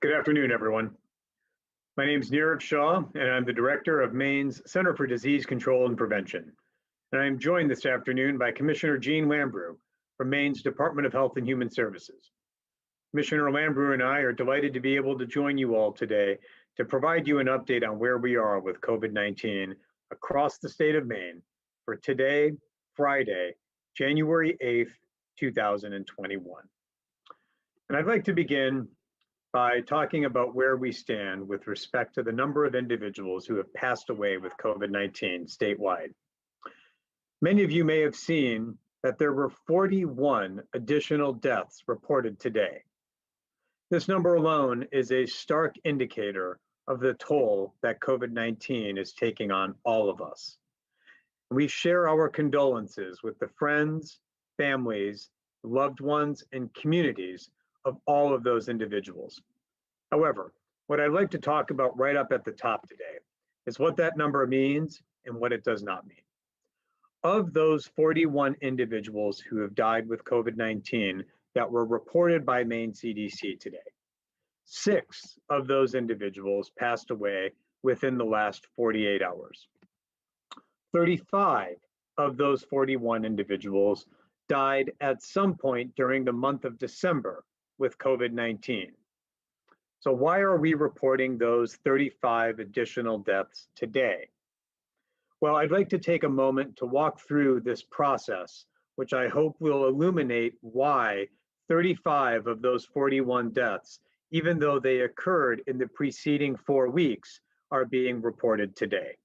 Good afternoon, everyone. My name is Nirav Shah, and I'm the director of Maine's Center for Disease Control and Prevention. And I'm joined this afternoon by Commissioner Jean Lambrou from Maine's Department of Health and Human Services. Commissioner Lambrou and I are delighted to be able to join you all today to provide you an update on where we are with COVID-19 across the state of Maine for today, Friday, January 8th, 2021. And I'd like to begin by talking about where we stand with respect to the number of individuals who have passed away with COVID-19 statewide. Many of you may have seen that there were 41 additional deaths reported today. This number alone is a stark indicator of the toll that COVID-19 is taking on all of us. We share our condolences with the friends, families, loved ones, and communities of all of those individuals. However, what I'd like to talk about right up at the top today is what that number means and what it does not mean. Of those 41 individuals who have died with COVID-19 that were reported by Maine CDC today, 6 of those individuals passed away within the last 48 hours. 35 of those 41 individuals died at some point during the month of December with COVID-19. So why are we reporting those 35 additional deaths today? Well, I'd like to take a moment to walk through this process, which I hope will illuminate why 35 of those 41 deaths, even though they occurred in the preceding 4 weeks, are being reported today.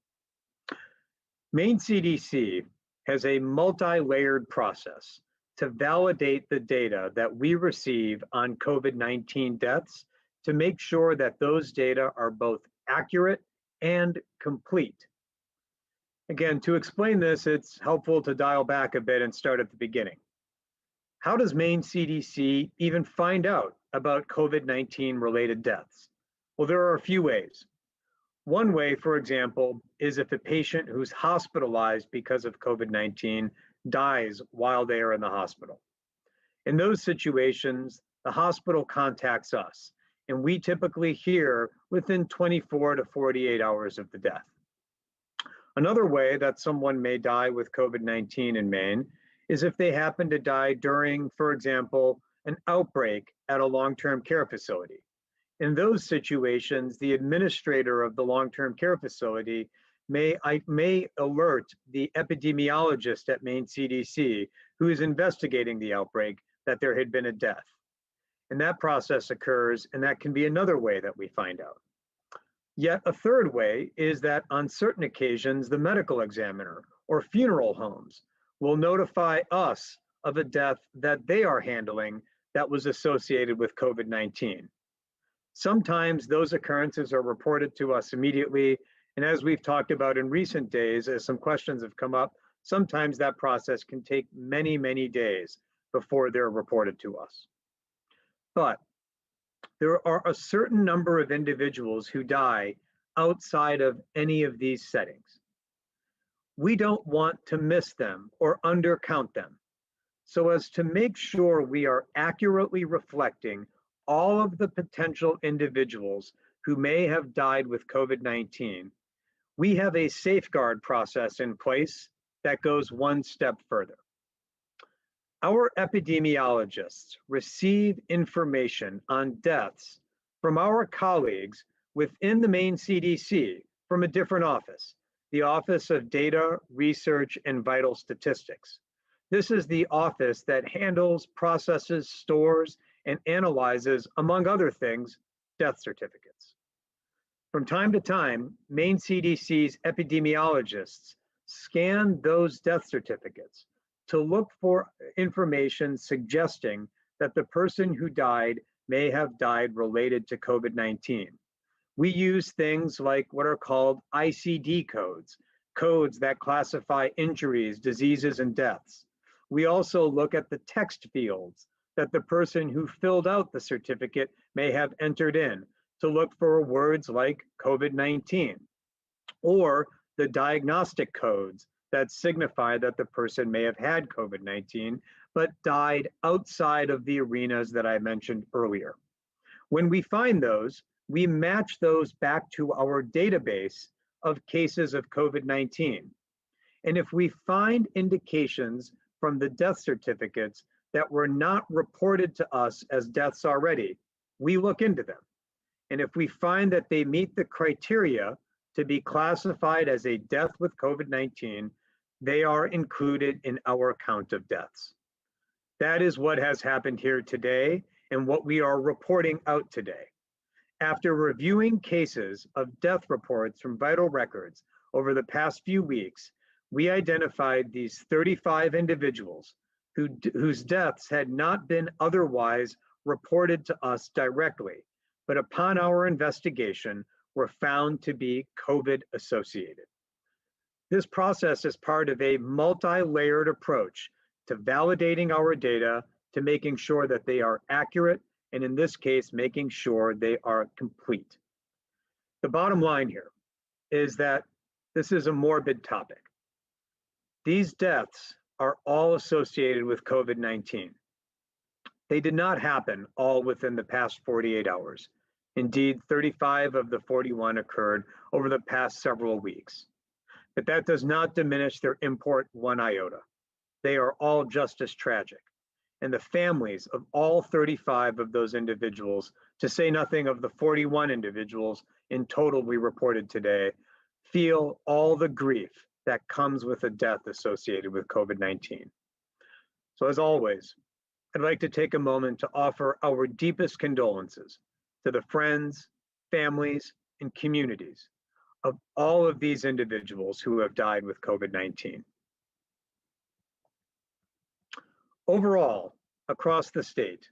Maine CDC has a multi-layered process to validate the data that we receive on COVID-19 deaths to make sure that those data are both accurate and complete. Again, to explain this, it's helpful to dial back a bit and start at the beginning. How does Maine CDC even find out about COVID-19 related deaths? Well, there are a few ways. One way, for example, is if a patient who's hospitalized because of COVID-19 dies while they are in the hospital. In those situations, the hospital contacts us, and we typically hear within 24 to 48 hours of the death. Another way that someone may die with COVID-19 in Maine is if they happen to die during, for example, an outbreak at a long-term care facility. In those situations, the administrator of the long-term care facility may alert the epidemiologist at Maine CDC who is investigating the outbreak that there had been a death. And that process occurs, and that can be another way that we find out. Yet a third way is that on certain occasions, the medical examiner or funeral homes will notify us of a death that they are handling that was associated with COVID-19. Sometimes those occurrences are reported to us immediately, and as we've talked about in recent days, as some questions have come up, sometimes that process can take many, many days before they're reported to us. But there are a certain number of individuals who die outside of any of these settings. We don't want to miss them or undercount them. So as to make sure we are accurately reflecting all of the potential individuals who may have died with COVID-19, we have a safeguard process in place that goes one step further. Our epidemiologists receive information on deaths from our colleagues within the Maine CDC from a different office, the Office of Data, Research, and Vital Statistics. This is the office that handles, processes, stores, and analyzes, among other things, death certificates. From time to time, Maine CDC's epidemiologists scan those death certificates to look for information suggesting that the person who died may have died related to COVID-19. We use things like what are called ICD codes, codes that classify injuries, diseases, and deaths. We also look at the text fields that the person who filled out the certificate may have entered in to look for words like COVID-19, or the diagnostic codes that signify that the person may have had COVID-19, but died outside of the arenas that I mentioned earlier. When we find those, we match those back to our database of cases of COVID-19. And if we find indications from the death certificates that were not reported to us as deaths already, we look into them. And if we find that they meet the criteria to be classified as a death with COVID-19, they are included in our count of deaths. That is what has happened here today and what we are reporting out today. After reviewing cases of death reports from vital records over the past few weeks, we identified these 35 individuals whose deaths had not been otherwise reported to us directly, but upon our investigation were found to be COVID associated. This process is part of a multi-layered approach to validating our data, to making sure that they are accurate, and in this case, making sure they are complete. The bottom line here is that this is a morbid topic. These deaths are all associated with COVID-19. They did not happen all within the past 48 hours. Indeed, 35 of the 41 occurred over the past several weeks. But that does not diminish their import one iota. They are all just as tragic. And the families of all 35 of those individuals, to say nothing of the 41 individuals in total we reported today, feel all the grief that comes with a death associated with COVID-19. So as always, I'd like to take a moment to offer our deepest condolences to the friends, families, and communities of all of these individuals who have died with COVID-19. Overall, across the state,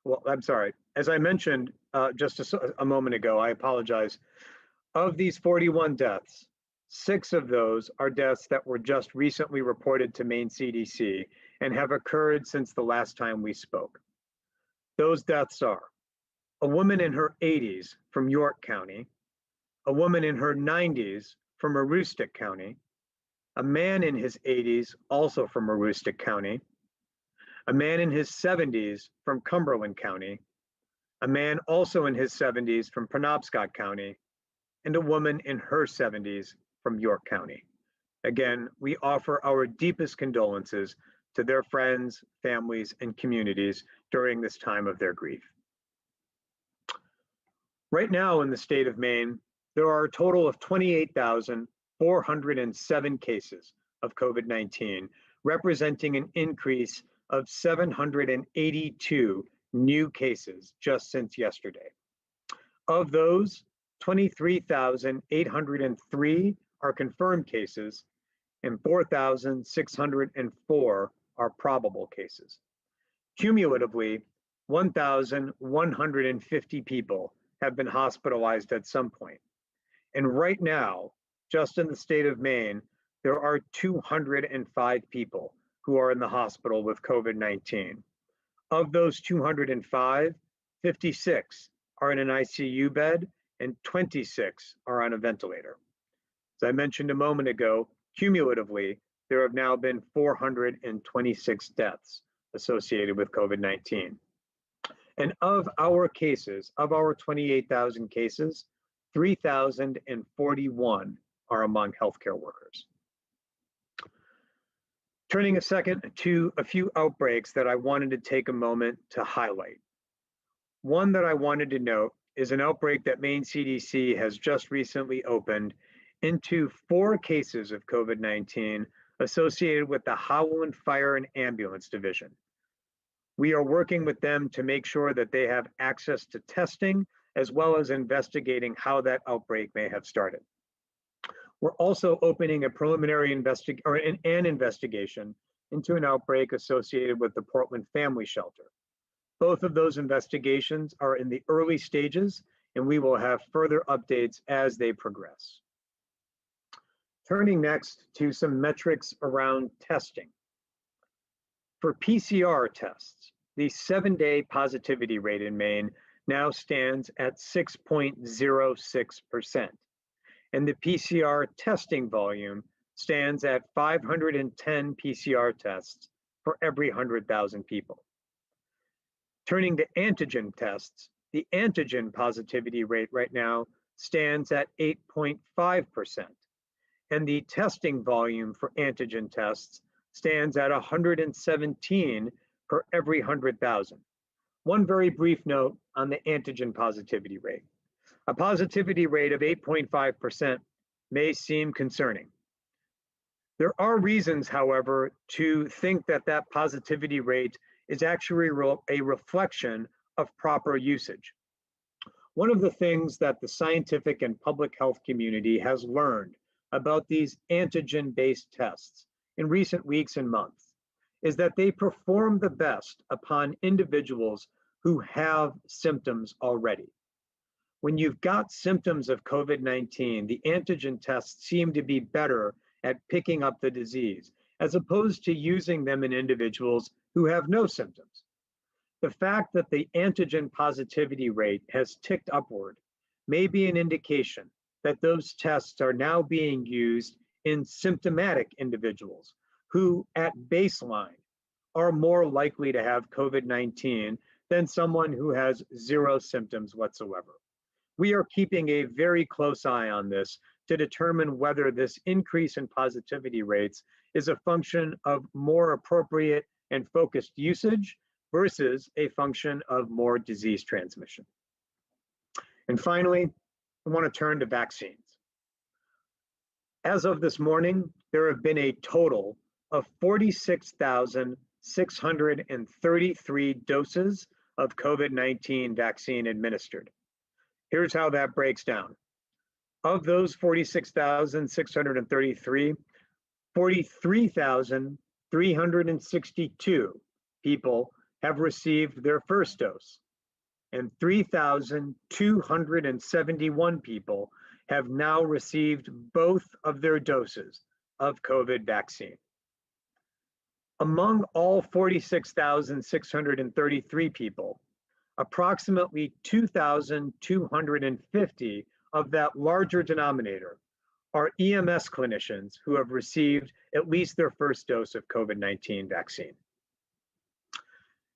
well, I'm sorry, as I mentioned just a moment ago, I apologize, of these 41 deaths, 6 of those are deaths that were just recently reported to Maine CDC and have occurred since the last time we spoke. Those deaths are a woman in her 80s from York County, a woman in her 90s from Aroostook County, a man in his 80s also from Aroostook County, a man in his 70s from Cumberland County, a man also in his 70s from Penobscot County, and a woman in her 70s from York County. Again, we offer our deepest condolences to their friends, families, and communities during this time of their grief. Right now in the state of Maine, there are a total of 28,407 cases of COVID-19, representing an increase of 782 new cases just since yesterday. Of those, 23,803 are confirmed cases and 4,604 are probable cases. Cumulatively, 1,150 people have been hospitalized at some point. And right now, just in the state of Maine, there are 205 people who are in the hospital with COVID-19. Of those 205, 56 are in an ICU bed and 26 are on a ventilator. As I mentioned a moment ago, cumulatively, there have now been 426 deaths associated with COVID-19. And of our cases, of our 28,000 cases, 3,041 are among healthcare workers. Turning a second to a few outbreaks that I wanted to take a moment to highlight. One that I wanted to note is an outbreak that Maine CDC has just recently opened into 4 cases of COVID-19 associated with the Howland Fire and Ambulance Division. We are working with them to make sure that they have access to testing as well as investigating how that outbreak may have started. We're also opening a preliminary investigation into an outbreak associated with the Portland Family Shelter. Both of those investigations are in the early stages, and we will have further updates as they progress. Turning next to some metrics around testing. For PCR tests, the 7-day positivity rate in Maine now stands at 6.06%. And the PCR testing volume stands at 510 PCR tests for every 100,000 people. Turning to antigen tests, The antigen positivity rate right now stands at 8.5%, and the testing volume for antigen tests stands at 117 per every 100,000. One very brief note on the antigen positivity rate. A positivity rate of 8.5% may seem concerning. There are reasons, however, to think that that positivity rate is actually a reflection of proper usage. One of the things that the scientific and public health community has learned about these antigen-based tests in recent weeks and months is that they perform the best upon individuals who have symptoms already. When you've got symptoms of COVID-19, the antigen tests seem to be better at picking up the disease, as opposed to using them in individuals who have no symptoms. The fact that the antigen positivity rate has ticked upward may be an indication that those tests are now being used in symptomatic individuals who, at baseline, are more likely to have COVID-19 than someone who has zero symptoms whatsoever. We are keeping a very close eye on this to determine whether this increase in positivity rates is a function of more appropriate and focused usage versus a function of more disease transmission. And finally, I want to turn to vaccines. As of this morning, there have been a total of 46,633 doses of COVID-19 vaccine administered. Here's how that breaks down. Of those 46,633, 43,362 people have received their first dose, and 3,271 people have now received both of their doses of COVID vaccine. Among all 46,633 people, approximately 2,250 of that larger denominator are EMS clinicians who have received at least their first dose of COVID-19 vaccine.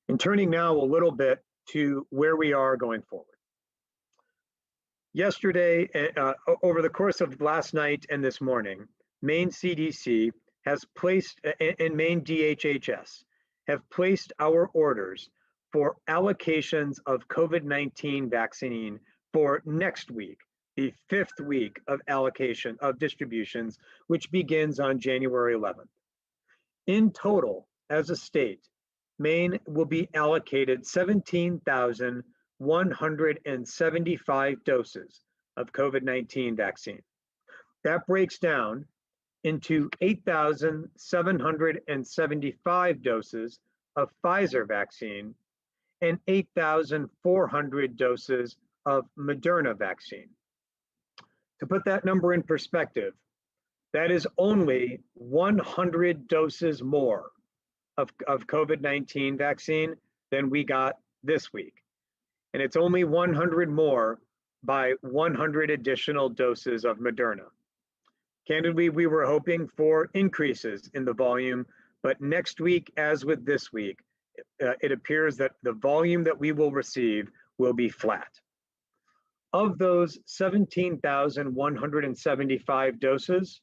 And turning now a little bit to where we are going forward. Yesterday, over the course of last night and this morning, Maine CDC has placed, and Maine DHHS have placed our orders for allocations of COVID-19 vaccine for next week, the 5th week of allocation of distributions, which begins on January 11th. In total, as a state, Maine will be allocated 17,175 doses of COVID-19 vaccine. That breaks down into 8,775 doses of Pfizer vaccine and 8,400 doses of Moderna vaccine. To put that number in perspective, that is only 100 doses more of COVID-19 vaccine than we got this week. And it's only 100 more by 100 additional doses of Moderna. Candidly, we were hoping for increases in the volume, but next week, as with this week, it appears that the volume that we will receive will be flat. Of those 17,175 doses,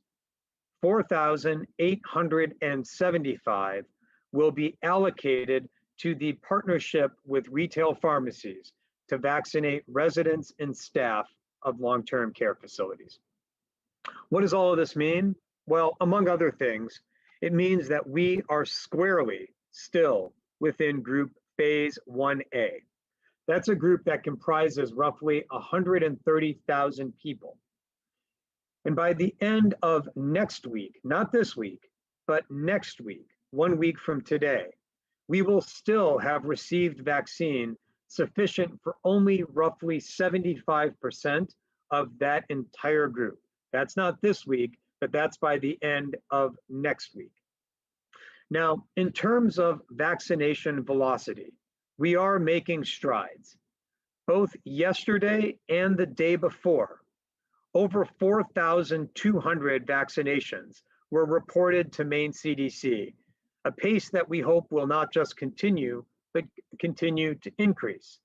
4,875 will be allocated to the partnership with retail pharmacies to vaccinate residents and staff of long-term care facilities. What does all of this mean? Well, among other things, it means that we are squarely still within group phase 1A. That's a group that comprises roughly 130,000 people. And by the end of next week, not this week, but next week, 1 week from today, we will still have received vaccine sufficient for only roughly 75% of that entire group. That's not this week, but that's by the end of next week. Now, in terms of vaccination velocity, we are making strides. Both yesterday and the day before, over 4,200 vaccinations were reported to Maine CDC, a pace that we hope will not just continue, but continue to increase.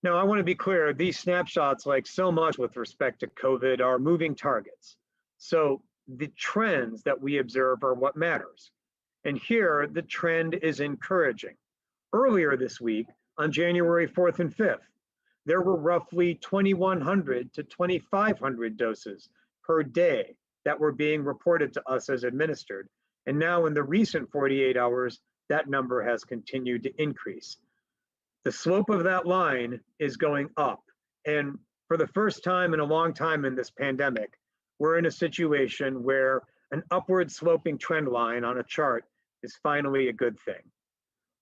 Now, I want to be clear, these snapshots, like so much with respect to COVID, are moving targets. So the trends that we observe are what matters. And here, the trend is encouraging. Earlier this week, on January 4th and 5th, there were roughly 2,100 to 2,500 doses per day that were being reported to us as administered. And now in the recent 48 hours, that number has continued to increase. The slope of that line is going up. And for the first time in a long time in this pandemic, we're in a situation where an upward sloping trend line on a chart is finally a good thing.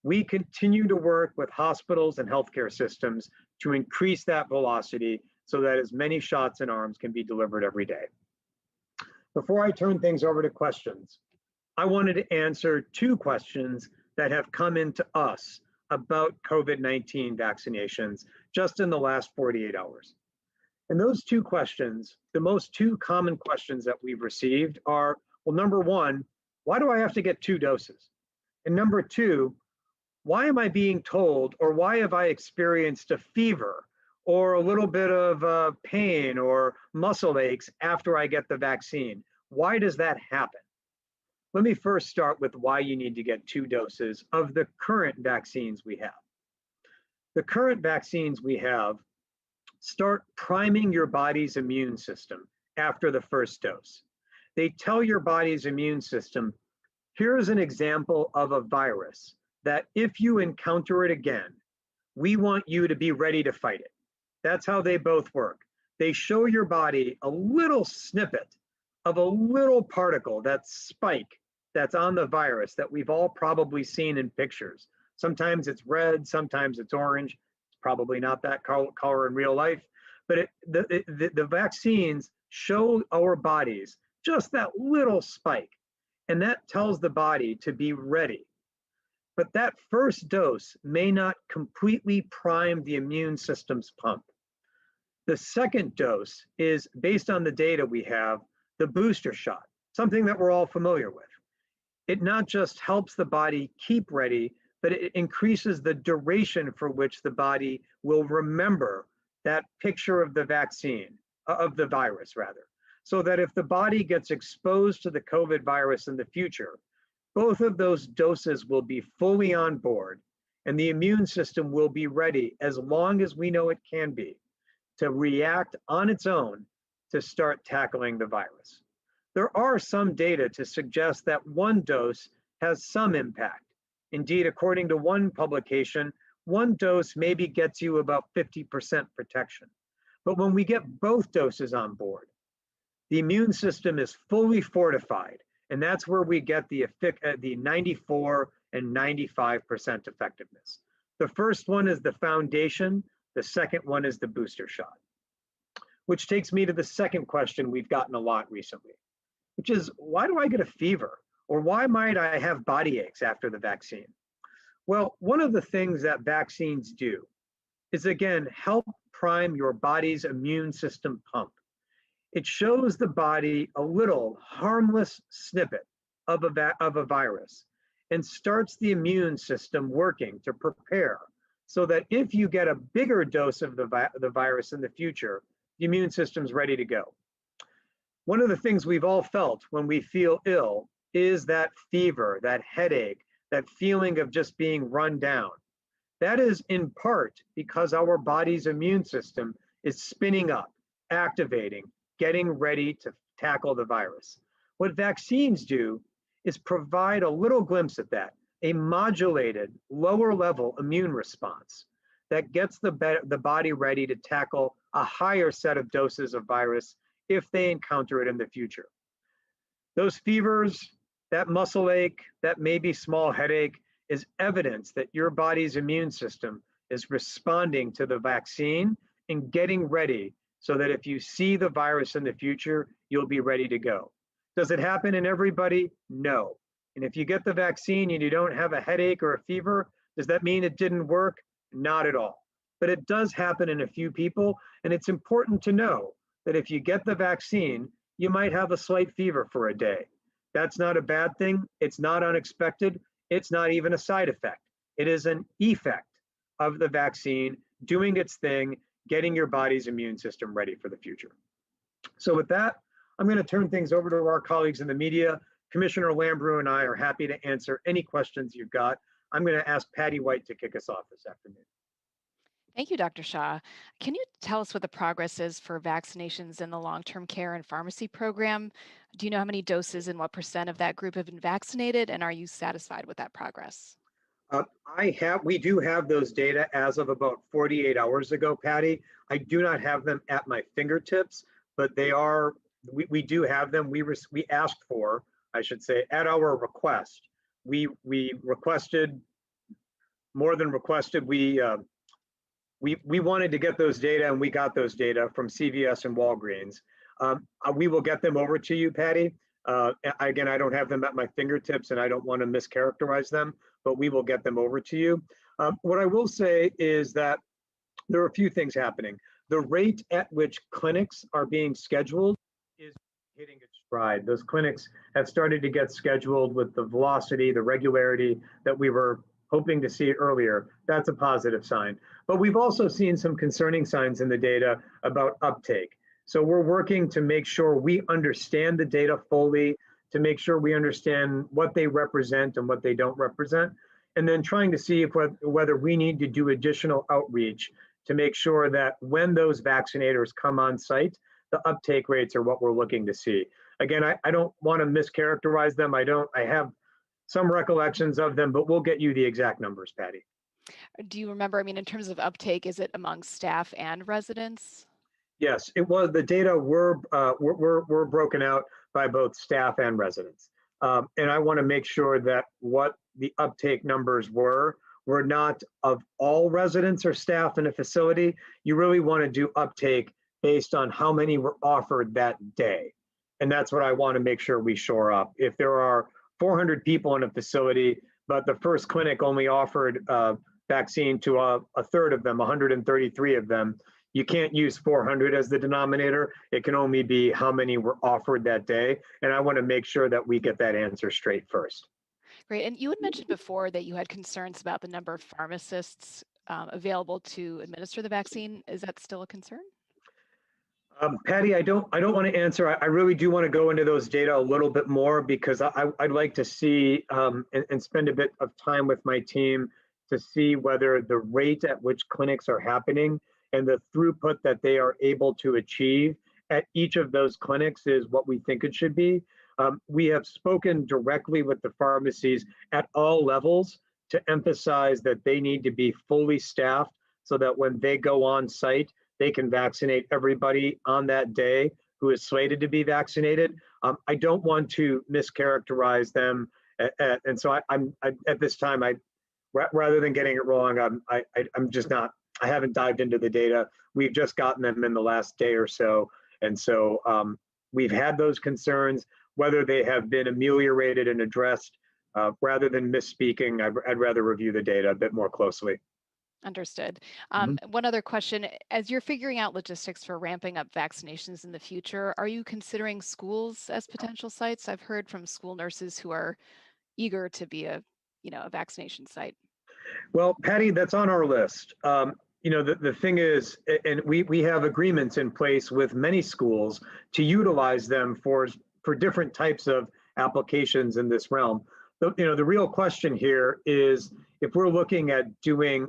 We continue to work with hospitals and healthcare systems to increase that velocity so that as many shots in arms can be delivered every day. Before I turn things over to questions, I wanted to answer two questions that have come into us about COVID-19 vaccinations just in the last 48 hours. And those two questions, the most two common questions that we've received are, well, number one, why do I have to get 2 doses? And number two, why am I being told, or why have I experienced a fever or a little bit of pain or muscle aches after I get the vaccine? Why does that happen? Let me first start with why you need to get 2 doses of the current vaccines we have. The current vaccines we have start priming your body's immune system after the first dose. They tell your body's immune system, here's an example of a virus that if you encounter it again, we want you to be ready to fight it. That's how they both work. They show your body a little snippet of a little particle, that spike that's on the virus that we've all probably seen in pictures. Sometimes it's red, sometimes it's orange. It's probably not that color in real life, but the vaccines show our bodies just that little spike, and that tells the body to be ready. But that first dose may not completely prime the immune system's pump. The second dose is, based on the data we have, the booster shot, something that we're all familiar with. It not just helps the body keep ready, but it increases the duration for which the body will remember that picture of the vaccine, of the virus rather. So that if the body gets exposed to the COVID virus in the future, both of those doses will be fully on board and the immune system will be ready, as long as we know it can be, to react on its own to start tackling the virus. There are some data to suggest that 1 dose has some impact. Indeed, according to one publication, 1 dose maybe gets you about 50% protection. But when we get both doses on board, the immune system is fully fortified, and that's where we get the 94 and 95% effectiveness. The first one is the foundation, the second one is the booster shot. Which takes me to the second question we've gotten a lot recently, which is, why do I get a fever? Or why might I have body aches after the vaccine? Well, one of the things that vaccines do is, again, help prime your body's immune system pump. It shows the body a little harmless snippet of a virus and starts the immune system working to prepare so that if you get a bigger dose of the virus in the future, the immune system's ready to go. One of the things we've all felt when we feel ill is that fever, that headache, that feeling of just being run down. That is in part because our body's immune system is spinning up, activating, getting ready to tackle the virus. What vaccines do is provide a little glimpse at that, a modulated, lower level immune response that gets the body ready to tackle a higher set of doses of virus if they encounter it in the future. Those fevers, that muscle ache, that maybe small headache is evidence that your body's immune system is responding to the vaccine and getting ready so that if you see the virus in the future, you'll be ready to go. Does it happen in everybody? No. And if you get the vaccine and you don't have a headache or a fever, does that mean it didn't work? Not at all. But it does happen in a few people, and it's important to know that if you get the vaccine, you might have a slight fever for a day. That's not a bad thing. It's not unexpected. It's not even a side effect. It is an effect of the vaccine doing its thing, getting your body's immune system ready for the future. So with that, I'm going to turn things over to our colleagues in the media. Commissioner Lambrou and I are happy to answer any questions you've got. I'm going to ask Patty White to kick us off this afternoon. Thank you, Dr. Shah. Can you tell us what the progress is for vaccinations in the long-term care and pharmacy program? Do you know how many doses and what % of that group have been vaccinated, and are you satisfied with that progress? We do have those data as of about 48 hours ago, Patty. I do not have them at my fingertips, but we do have them. We asked for, I should say, at our request. We requested, more than requested, we wanted to get those data, and we got those data from CVS and Walgreens. We will get them over to you, Patty. Again, I don't have them at my fingertips, and I don't want to mischaracterize them, but we will get them over to you. What I will say is that there are a few things happening. The rate at which clinics are being scheduled is hitting its stride. Those clinics have started to get scheduled with the velocity, the regularity that we were hoping to see earlier. That's a positive sign. But we've also seen some concerning signs in the data about uptake. So we're working to make sure we understand the data fully, to make sure we understand what they represent and what they don't represent, and then trying to see whether we need to do additional outreach to make sure that when those vaccinators come on site, the uptake rates are what we're looking to see. Again, I don't want to mischaracterize them. I have some recollections of them, but we'll get you the exact numbers, Patty. Do you remember, I mean, in terms of uptake, is it among staff and residents? Yes, it was. The data were broken out by both staff and residents. And I want to make sure that what the uptake numbers were not of all residents or staff in a facility. You really want to do uptake based on how many were offered that day. And that's what I want to make sure we shore up. If there are 400 people in a facility, but the first clinic only offered vaccine to a third of them, 133 of them, you can't use 400 as the denominator. It can only be how many were offered that day. And I want to make sure that we get that answer straight first. Great. And you had mentioned before that you had concerns about the number of pharmacists available to administer the vaccine. Is that still a concern? Patty, I don't want to answer. I really do want to go into those data a little bit more because I'd like to see and spend a bit of time with my team to see whether the rate at which clinics are happening and the throughput that they are able to achieve at each of those clinics is what we think it should be. We have spoken directly with the pharmacies at all levels to emphasize that they need to be fully staffed so that when they go on site, they can vaccinate everybody on that day who is slated to be vaccinated. I don't want to mischaracterize them. And so I'm at this time, rather than getting it wrong, I'm just not, I haven't dived into the data. We've just gotten them in the last day or so. And so we've had those concerns, whether they have been ameliorated and addressed. Rather than misspeaking, I'd rather review the data a bit more closely. Understood. One other question, as you're figuring out logistics for ramping up vaccinations in the future, are you considering schools as potential sites? I've heard from school nurses who are eager to be a vaccination site. Well, Patty, that's on our list. The thing is, and we have agreements in place with many schools to utilize them for different types of applications in this realm. The real question here is, if we're looking at doing,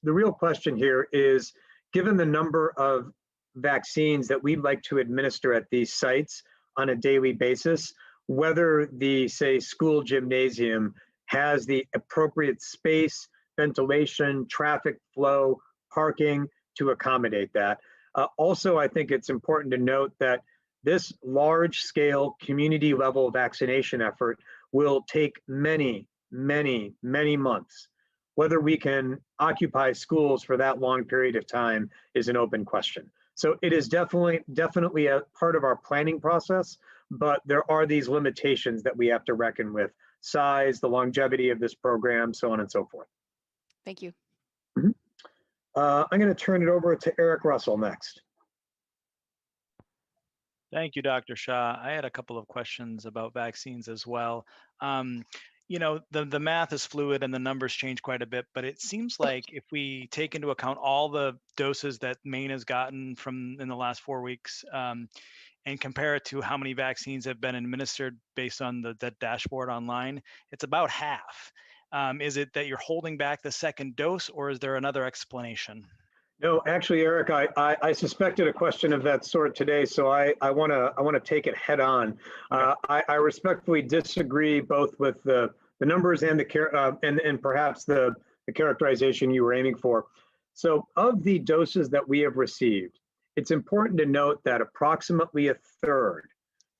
the real question here is, given the number of vaccines that we'd like to administer at these sites on a daily basis, whether the, say, school gymnasium has the appropriate space, ventilation, traffic flow, parking to accommodate that. Also, I think it's important to note that this large-scale community-level vaccination effort will take many, many, many months. Whether we can occupy schools for that long period of time is an open question. So it is definitely a part of our planning process, but there are these limitations that we have to reckon with: size, the longevity of this program, so on and so forth. Thank you. I'm going to turn it over to Eric Russell next. Thank you, Dr. Shah. I had a couple of questions about vaccines as well. the math is fluid and the numbers change quite a bit, but it seems like if we take into account all the doses that Maine has gotten in the last 4 weeks, and compare it to how many vaccines have been administered based on the dashboard online, it's about half. Is it that you're holding back the second dose, or is there another explanation? No, actually, Eric, I suspected a question of that sort today, so I want to take it head on. Okay. I respectfully disagree both with the numbers and and perhaps the characterization you were aiming for. So, of the doses that we have received, it's important to note that approximately a third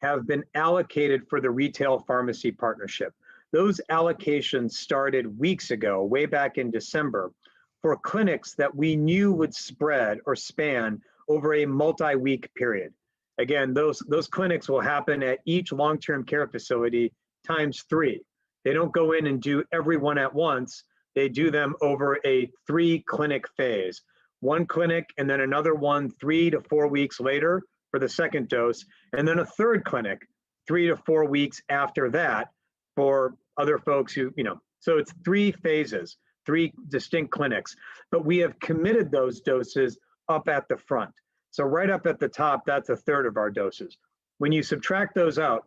have been allocated for the retail pharmacy partnership. Those allocations started weeks ago, way back in December, for clinics that we knew would spread or span over a multi-week period. Again, those clinics will happen at each long-term care facility times 3. They don't go in and do everyone at once. They do them over a 3-clinic phase. One clinic and then another one 3 to 4 weeks later for the second dose, and then a third clinic 3 to 4 weeks after that for other folks who, so it's 3 phases. 3 distinct clinics, but we have committed those doses up at the front. So right up at the top, that's a third of our doses. When you subtract those out,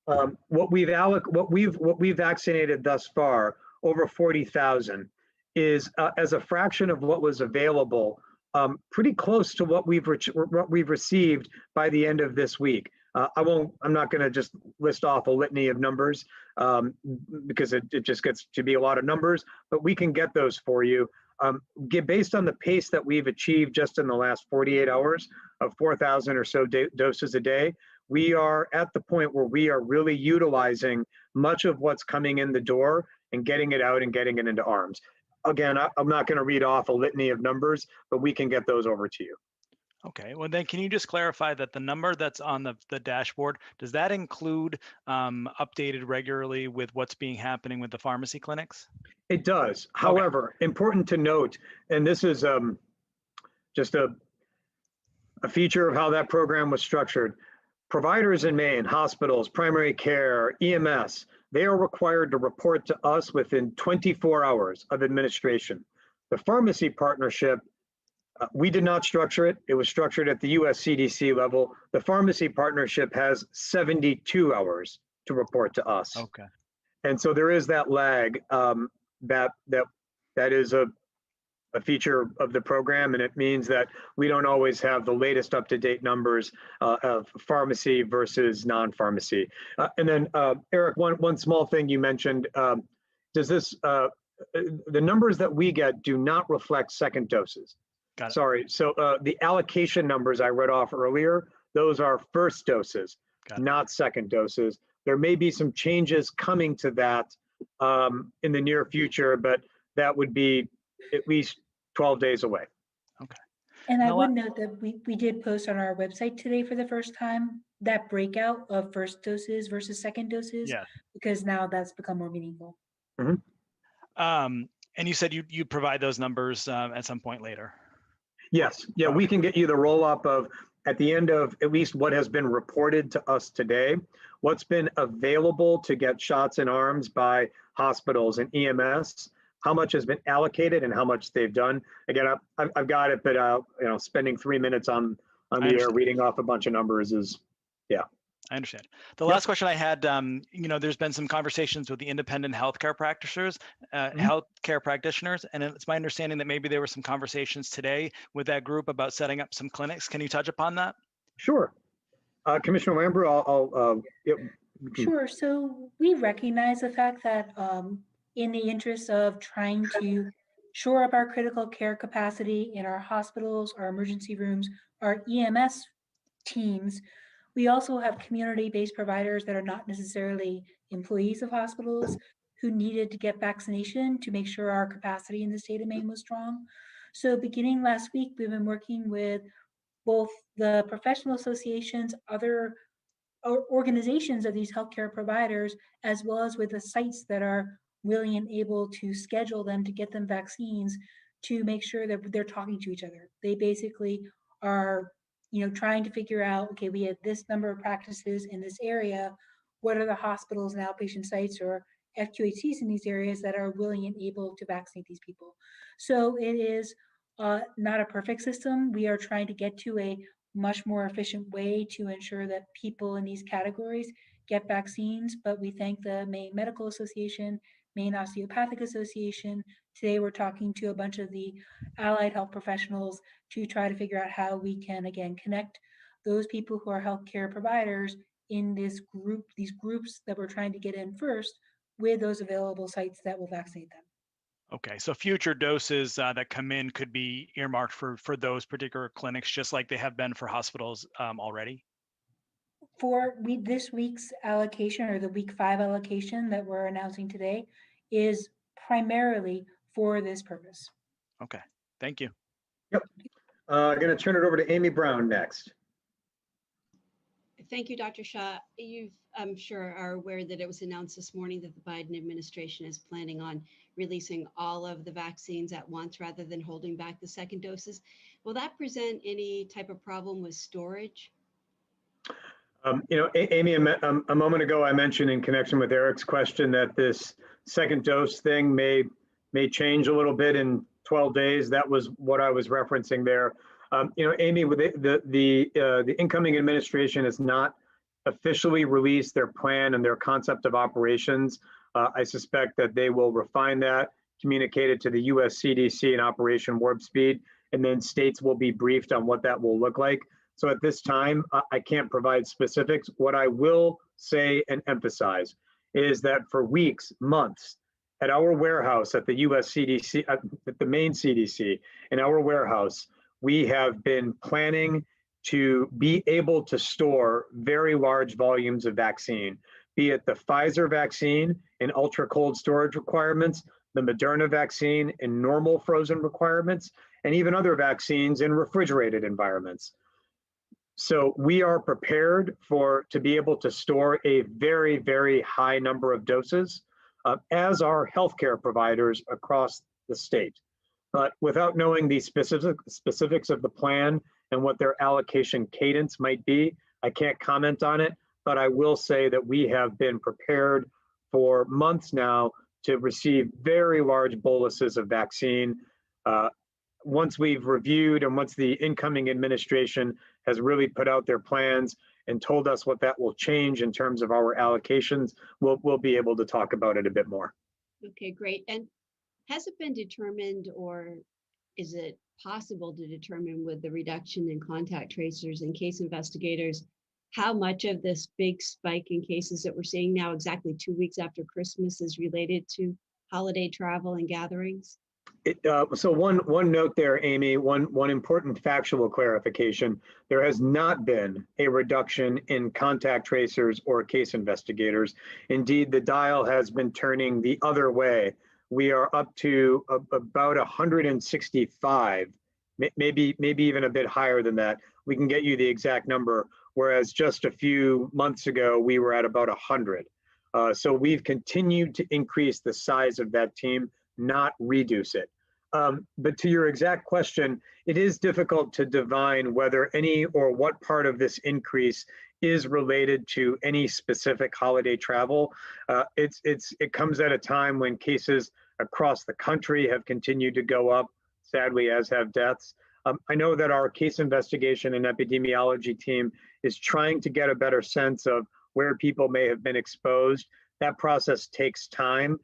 what we've vaccinated thus far, over 40,000, is as a fraction of what was available, pretty close to what we've received by the end of this week. I'm not going to just list off a litany of numbers because it just gets to be a lot of numbers, but we can get those for you. Based on the pace that we've achieved just in the last 48 hours of 4,000 or so doses a day, we are at the point where we are really utilizing much of what's coming in the door and getting it out and getting it into arms. Again, I'm not going to read off a litany of numbers, but we can get those over to you. Okay, well then can you just clarify that the number that's on the dashboard, does that include updated regularly with what's happening with the pharmacy clinics? It does. However, important to note, and this is just a feature of how that program was structured. Providers in Maine, hospitals, primary care, EMS, they are required to report to us within 24 hours of administration. The pharmacy partnership, we did not structure it. It was structured at the US CDC level. The pharmacy partnership has 72 hours to report to us. Okay. And so there is that lag that is a feature of the program, and it means that we don't always have the latest up-to-date numbers of pharmacy versus non-pharmacy. And then Eric, one small thing you mentioned, does this, the numbers that we get do not reflect second doses. Got it. Sorry, so the allocation numbers I read off earlier, those are first doses, not second doses. There may be some changes coming to that in the near future, but that would be at least 12 days away. Okay. And I would note that we did post on our website today for the first time that breakout of first doses versus second doses, because now that's become more meaningful. Mm-hmm. And you said you provide those numbers at some point later. Yes, yeah, we can get you the roll-up of, at the end of at least what has been reported to us today, what's been available to get shots in arms by hospitals and EMS, how much has been allocated and how much they've done. Again, I've got it, but spending 3 minutes on the air reading off a bunch of numbers is, I understand. The last question I had, there's been some conversations with the independent healthcare practitioners, and it's my understanding that maybe there were some conversations today with that group about setting up some clinics. Can you touch upon that? Sure. Commissioner Lambert, Sure. So we recognize the fact that in the interest of trying to shore up our critical care capacity in our hospitals, our emergency rooms, our EMS teams, we also have community-based providers that are not necessarily employees of hospitals who needed to get vaccination to make sure our capacity in the state of Maine was strong. So beginning last week, we've been working with both the professional associations, other organizations of these healthcare providers, as well as with the sites that are willing and able to schedule them to get them vaccines, to make sure that they're talking to each other. They basically are trying to figure out, okay, we have this number of practices in this area. What are the hospitals and outpatient sites or FQHCs in these areas that are willing and able to vaccinate these people. So it is not a perfect system. We are trying to get to a much more efficient way to ensure that people in these categories get vaccines, but we thank the Maine Medical Association, Maine Osteopathic Association. Today we're talking to a bunch of the allied health professionals to try to figure out how we can, again, connect those people who are healthcare providers in these groups that we're trying to get in first with those available sites that will vaccinate them. Okay, so future doses that come in could be earmarked for those particular clinics, just like they have been for hospitals already? For this week's allocation, or the week 5 allocation that we're announcing today, is primarily for this purpose. Okay, thank you. Yep. I'm going to turn it over to Amy Brown next. Thank you, Dr. Shah. You, I'm sure, are aware that it was announced this morning that the Biden administration is planning on releasing all of the vaccines at once rather than holding back the second doses. Will that present any type of problem with storage? You know, Amy, a moment ago, I mentioned in connection with Eric's question that this second dose thing may change a little bit in 12 days. That was what I was referencing there. You know, Amy, with the incoming administration has not officially released their plan and their concept of operations. I suspect that they will refine that, communicate it to the US CDC and Operation Warp Speed, and then states will be briefed on what that will look like. So at this time, I can't provide specifics. What I will say and emphasize is that for weeks, months, at our warehouse at the US CDC, at the Maine CDC, in our warehouse, we have been planning to be able to store very large volumes of vaccine, be it the Pfizer vaccine in ultra cold storage requirements, the Moderna vaccine in normal frozen requirements, and even other vaccines in refrigerated environments. So we are prepared to be able to store a very, very high number of doses, as are healthcare providers across the state. But without knowing the specifics of the plan and what their allocation cadence might be, I can't comment on it, but I will say that we have been prepared for months now to receive very large boluses of vaccine. Once we've reviewed and once the incoming administration has really put out their plans and told us what that will change in terms of our allocations, we'll be able to talk about it a bit more. Okay, great. And has it been determined, or is it possible to determine with the reduction in contact tracers and case investigators, how much of this big spike in cases that we're seeing now exactly 2 weeks after Christmas is related to holiday travel and gatherings? So one note there, Amy, one important factual clarification. There has not been a reduction in contact tracers or case investigators. Indeed, the dial has been turning the other way. We are up to about 165, maybe even a bit higher than that. We can get you the exact number, whereas just a few months ago, we were at about 100. So we've continued to increase the size of that team, not reduce it. But to your exact question, it is difficult to divine whether any or what part of this increase is related to any specific holiday travel. It comes at a time when cases across the country have continued to go up, sadly, as have deaths. I know that our case investigation and epidemiology team is trying to get a better sense of where people may have been exposed. That process takes time.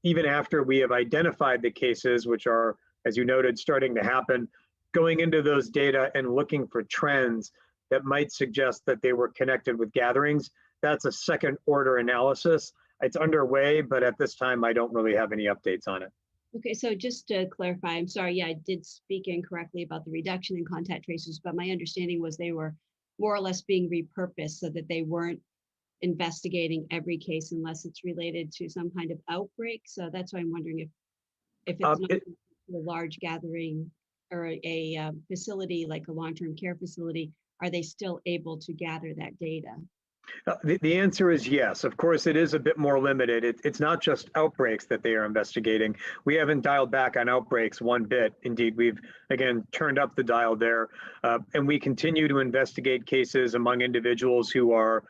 Even after we have identified the cases, which are, as you noted, starting to happen, going into those data and looking for trends that might suggest that they were connected with gatherings, that's a second order analysis. It's underway, but at this time, I don't really have any updates on it. Okay, so just to clarify, I'm sorry, yeah, I did speak incorrectly about the reduction in contact tracers, but my understanding was they were more or less being repurposed so that they weren't investigating every case unless it's related to some kind of outbreak. So that's why I'm wondering if it's not a large gathering or a facility like a long-term care facility, are they still able to gather that data? The answer is yes. Of course, it is a bit more limited. It's not just outbreaks that they are investigating. We haven't dialed back on outbreaks one bit. Indeed, we've, again, turned up the dial there. And we continue to investigate cases among individuals who are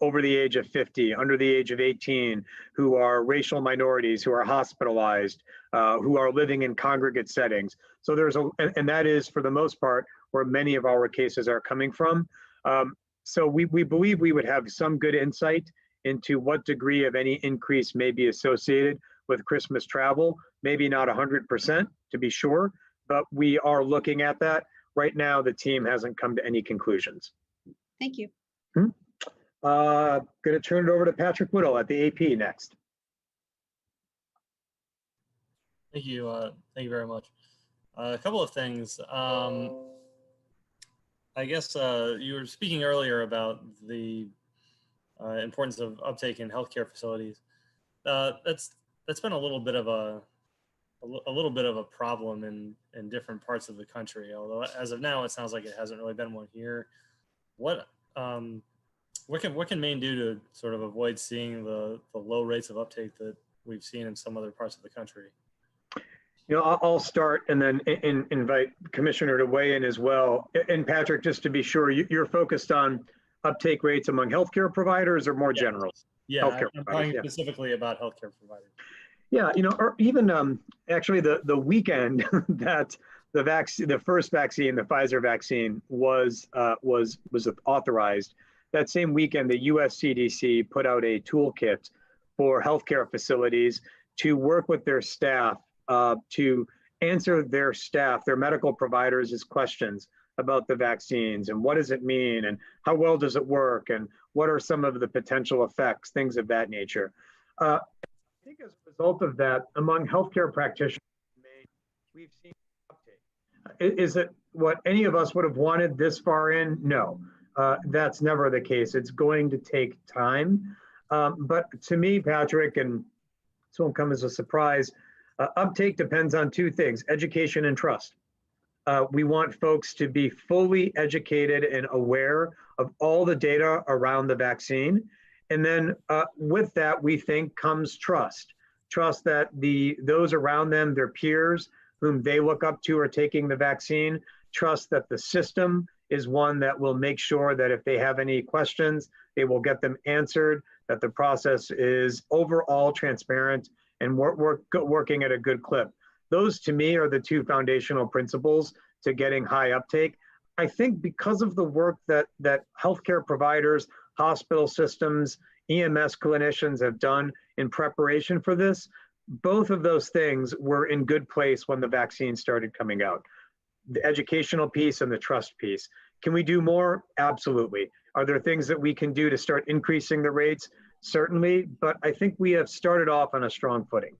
over the age of 50, under the age of 18, who are racial minorities, who are hospitalized, who are living in congregate settings. So and that is for the most part where many of our cases are coming from. So we believe we would have some good insight into what degree of any increase may be associated with Christmas travel. Maybe not 100% to be sure, but we are looking at that. Right now, the team hasn't come to any conclusions. Thank you. Going to turn it over to Patrick Whittle at the AP next. Thank you. Thank you very much. A couple of things. I guess you were speaking earlier about the importance of uptake in healthcare facilities. That's been a little bit of a problem in different parts of the country. Although as of now, it sounds like it hasn't really been one here. What can Maine do to sort of avoid seeing the low rates of uptake that we've seen in some other parts of the country? I'll start and then invite Commissioner to weigh in as well. And Patrick, just to be sure, you're focused on uptake rates among healthcare providers or more general? Yeah, healthcare I'm talking specifically about healthcare providers. Yeah, or even actually the weekend that the first vaccine, the Pfizer vaccine, was authorized, that same weekend, the US CDC put out a toolkit for healthcare facilities to work with their staff to answer their medical providers' questions about the vaccines and what does it mean and how well does it work and what are some of the potential effects, things of that nature. I think as a result of that, among healthcare practitioners, we've seen uptake. Is it what any of us would have wanted this far in? No, that's never the case. It's going to take time. But to me, Patrick, and this won't come as a surprise, uptake depends on two things: education and trust. We want folks to be fully educated and aware of all the data around the vaccine. And then with that, we think comes trust. Trust that those around them, their peers, whom they look up to are taking the vaccine. Trust that the system is one that will make sure that if they have any questions, they will get them answered, that the process is overall transparent and we're working at a good clip. Those to me are the two foundational principles to getting high uptake. I think because of the work that healthcare providers, hospital systems, EMS clinicians have done in preparation for this, both of those things were in good place when the vaccine started coming out. The educational piece and the trust piece. Can we do more? Absolutely. Are there things that we can do to start increasing the rates? Certainly, but I think we have started off on a strong footing.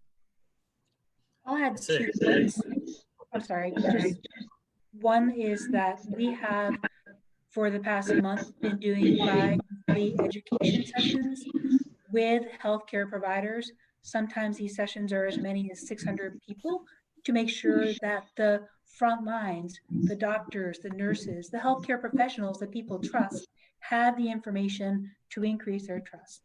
I'll add 2 points. I'm sorry. Just one is that we have, for the past month, been doing bi-monthly education sessions with healthcare providers. Sometimes these sessions are as many as 600 people to make sure that the front lines, the doctors, the nurses, the healthcare professionals that people trust have the information to increase their trust.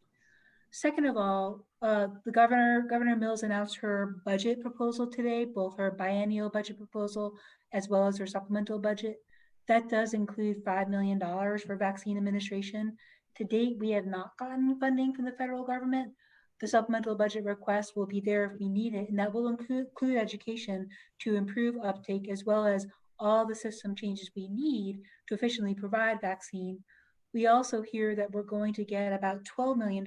Second of all, the Governor Mills announced her budget proposal today, both her biennial budget proposal as well as her supplemental budget. That does include $5 million for vaccine administration. To date, we have not gotten funding from the federal government. The supplemental budget request will be there if we need it, and that will include education to improve uptake as well as all the system changes we need to efficiently provide vaccine. We also hear that we're going to get about $12 million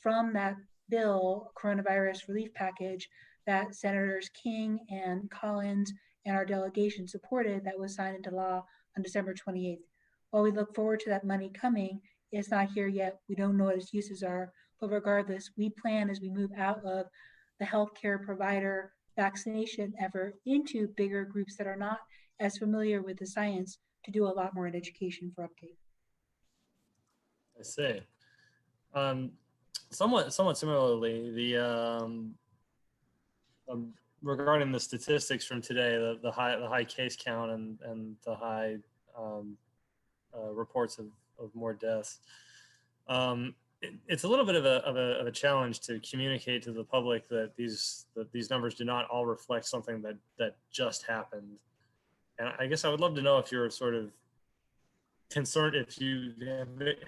from that bill, coronavirus relief package, that Senators King and Collins and our delegation supported, that was signed into law on December 28th. While we look forward to that money coming, it's not here yet. We don't know what its uses are, but regardless, we plan as we move out of the healthcare provider vaccination effort into bigger groups that are not as familiar with the science to do a lot more in education for uptake. I see. Somewhat similarly, regarding the statistics from today, the high case count and the high reports of more deaths. It's a little bit of a challenge to communicate to the public that these numbers do not all reflect something that just happened. And I guess I would love to know if you're sort of concerned if you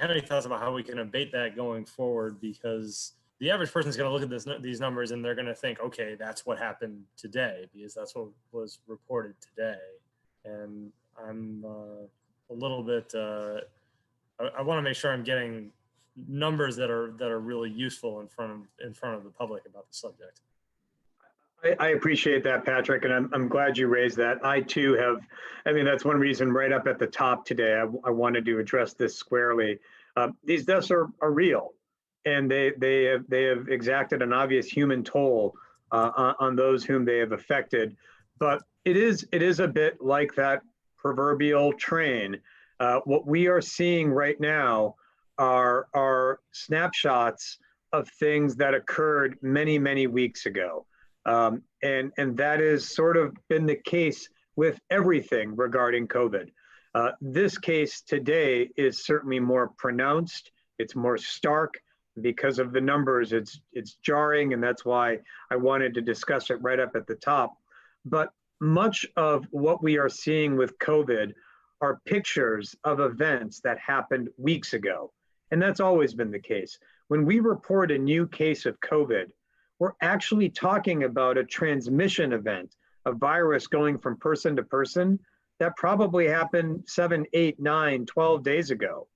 have any thoughts about how we can abate that going forward, because the average person is going to look at these numbers and they're going to think, okay, that's what happened today because that's what was reported today. And I'm a little bit, I want to make sure I'm getting numbers that are really useful in front of the public about the subject. I appreciate that, Patrick, and I'm glad you raised that. I too have, I mean, that's one reason right up at the top today, I wanted to address this squarely. These deaths are real, and they have exacted an obvious human toll on those whom they have affected. But it is a bit like that proverbial train. What we are seeing right now are snapshots of things that occurred many, many weeks ago. And that has sort of been the case with everything regarding COVID. This case today is certainly more pronounced. It's more stark because of the numbers. It's jarring, and that's why I wanted to discuss it right up at the top. But much of what we are seeing with COVID are pictures of events that happened weeks ago. And that's always been the case. When we report a new case of COVID, we're actually talking about a transmission event, a virus going from person to person that probably happened 7, 8, 9, 12 days ago.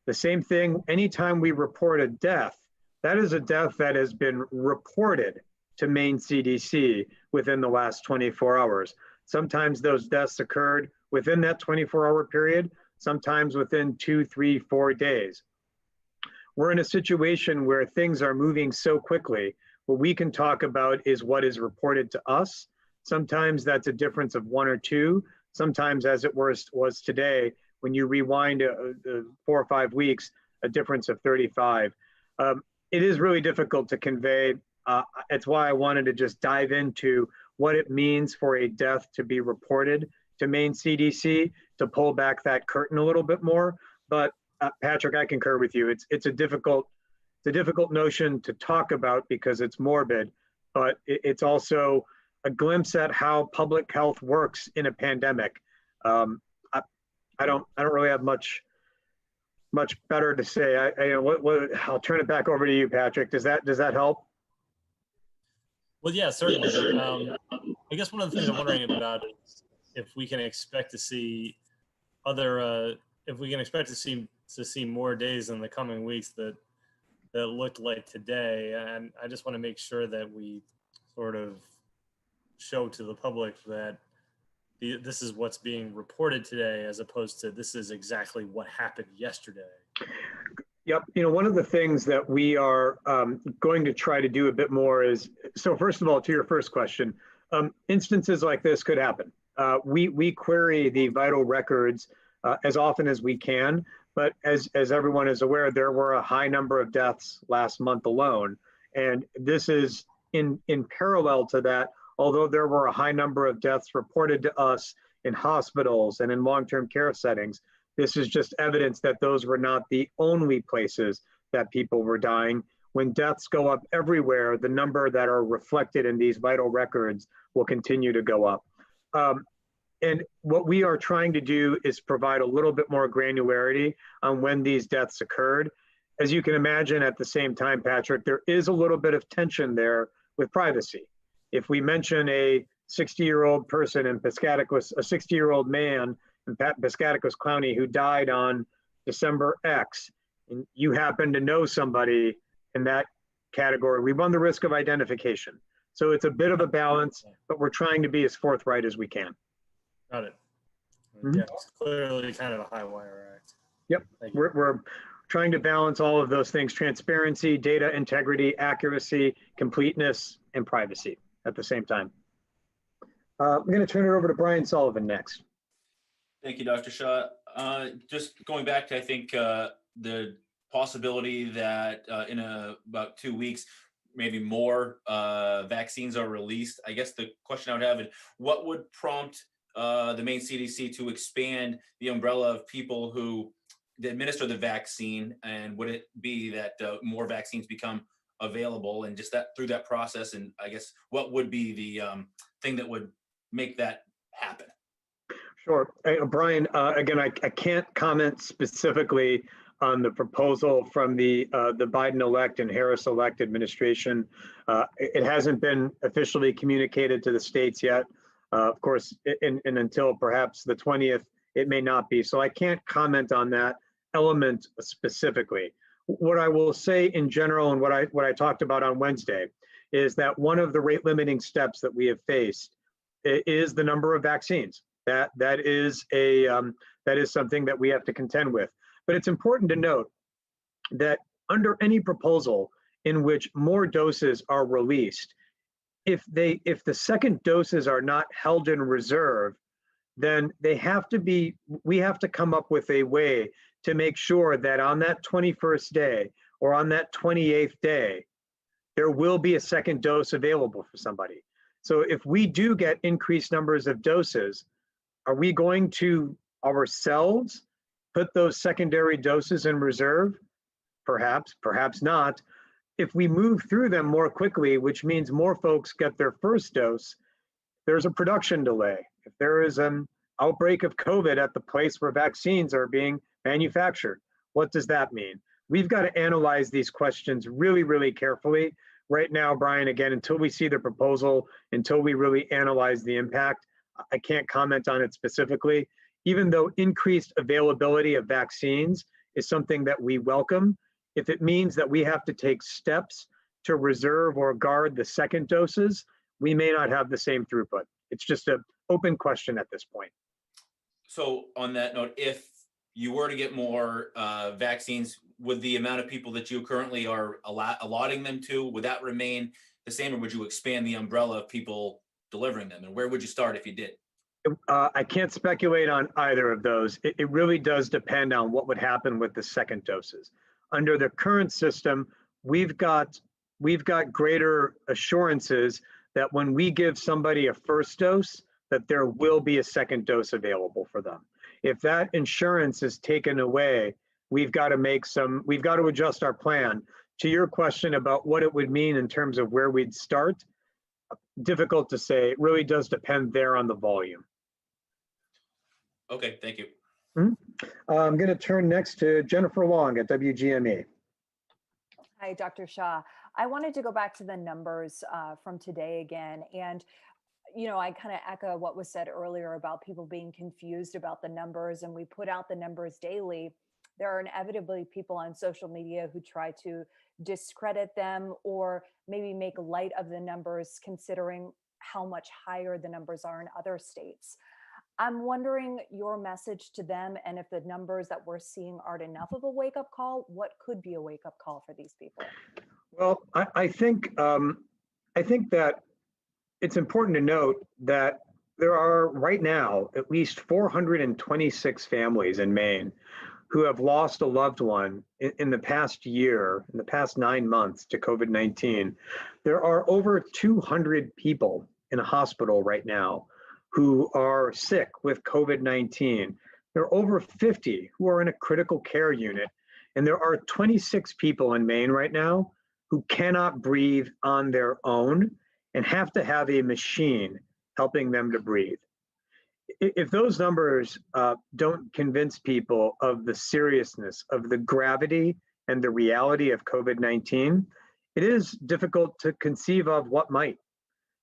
The same thing, anytime we report a death, that is a death that has been reported to Maine CDC within the last 24 hours. Sometimes those deaths occurred within that 24-hour period, sometimes within 2, 3, 4 days. We're in a situation where things are moving so quickly. What we can talk about is what is reported to us. Sometimes that's a difference of 1 or 2. Sometimes, as it was today, when you rewind 4 or 5 weeks, a difference of 35. It is really difficult to convey. It's why I wanted to just dive into what it means for a death to be reported to Maine CDC, to pull back that curtain a little bit more. But Patrick, I concur with you. It's a difficult notion to talk about because it's morbid, but it's also a glimpse at how public health works in a pandemic. I don't really have much better to say. I'll turn it back over to you, Patrick. Does that help? Well, yeah, certainly. I guess one of the things I'm wondering about is if we can expect to see to see more days in the coming weeks that looked like today. And I just want to make sure that we sort of show to the public that this is what's being reported today, as opposed to this is exactly what happened yesterday. Yep. One of the things that we are going to try to do a bit more is, so first of all, to your first question, instances like this could happen. We query the vital records as often as we can, but as everyone is aware, there were a high number of deaths last month alone. And this is in parallel to that, although there were a high number of deaths reported to us in hospitals and in long-term care settings, this is just evidence that those were not the only places that people were dying. When deaths go up everywhere, the number that are reflected in these vital records will continue to go up. And what we are trying to do is provide a little bit more granularity on when these deaths occurred. As you can imagine, at the same time, Patrick, there is a little bit of tension there with privacy. If we mention a 60-year-old person in Piscataquis, a 60-year-old man in Piscataquis County who died on December X, and you happen to know somebody in that category, we run the risk of identification. So it's a bit of a balance, but we're trying to be as forthright as we can. Got it. Yeah, it's clearly kind of a high wire act. Yep, we're trying to balance all of those things: transparency, data integrity, accuracy, completeness, and privacy at the same time. I'm going to turn it over to Brian Sullivan next. Thank you, Dr. Shah. Just going back to, I think, the possibility that in about 2 weeks, maybe more vaccines are released. I guess the question I would have is, what would prompt the Maine CDC to expand the umbrella of people who administer the vaccine? And would it be that more vaccines become available, and just that through that process? And I guess what would be the thing that would make that happen? Sure. Brian, again, I can't comment specifically on the proposal from the Biden-elect and Harris-elect administration. It hasn't been officially communicated to the states yet. Of course, and until perhaps the 20th, it may not be. So I can't comment on that element specifically. What I will say in general, and what I talked about on Wednesday, is that one of the rate limiting steps that we have faced is the number of vaccines. That is something that we have to contend with. But it's important to note that under any proposal in which more doses are released, if the second doses are not held in reserve, then we have to come up with a way to make sure that on that 21st day or on that 28th day, there will be a second dose available for somebody. So if we do get increased numbers of doses, are we going to ourselves put those secondary doses in reserve? Perhaps, perhaps not. If we move through them more quickly, which means more folks get their first dose, there's a production delay. If there is an outbreak of COVID at the place where vaccines are being manufactured, what does that mean? We've got to analyze these questions really, really carefully. Right now, Brian, again, until we see the proposal, until we really analyze the impact, I can't comment on it specifically, even though increased availability of vaccines is something that we welcome. If it means that we have to take steps to reserve or guard the second doses, we may not have the same throughput. It's just an open question at this point. So on that note, if you were to get more vaccines, would the amount of people that you currently are allotting them to, would that remain the same, or would you expand the umbrella of people delivering them? And where would you start if you did? I can't speculate on either of those. It really does depend on what would happen with the second doses. Under the current system, we've got greater assurances that when we give somebody a first dose, that there will be a second dose available for them. If that insurance is taken away, we've got to adjust our plan. To your question about what it would mean in terms of where we'd start, difficult to say. It really does depend there on the volume. Okay, thank you. I'm going to turn next to Jennifer Long at WGME. Hi, Dr. Shah. I wanted to go back to the numbers from today again. And, you know, I kind of echo what was said earlier about people being confused about the numbers, and we put out the numbers daily. There are inevitably people on social media who try to discredit them or maybe make light of the numbers, considering how much higher the numbers are in other states. I'm wondering your message to them, and if the numbers that we're seeing aren't enough of a wake-up call, what could be a wake-up call for these people? Well, I think that it's important to note that there are right now at least 426 families in Maine who have lost a loved one in the past year, in the past 9 months to COVID-19. There are over 200 people in a hospital right now who are sick with COVID-19. There are over 50 who are in a critical care unit. And there are 26 people in Maine right now who cannot breathe on their own and have to have a machine helping them to breathe. If those numbers don't convince people of the seriousness, of the gravity and the reality of COVID-19, it is difficult to conceive of what might.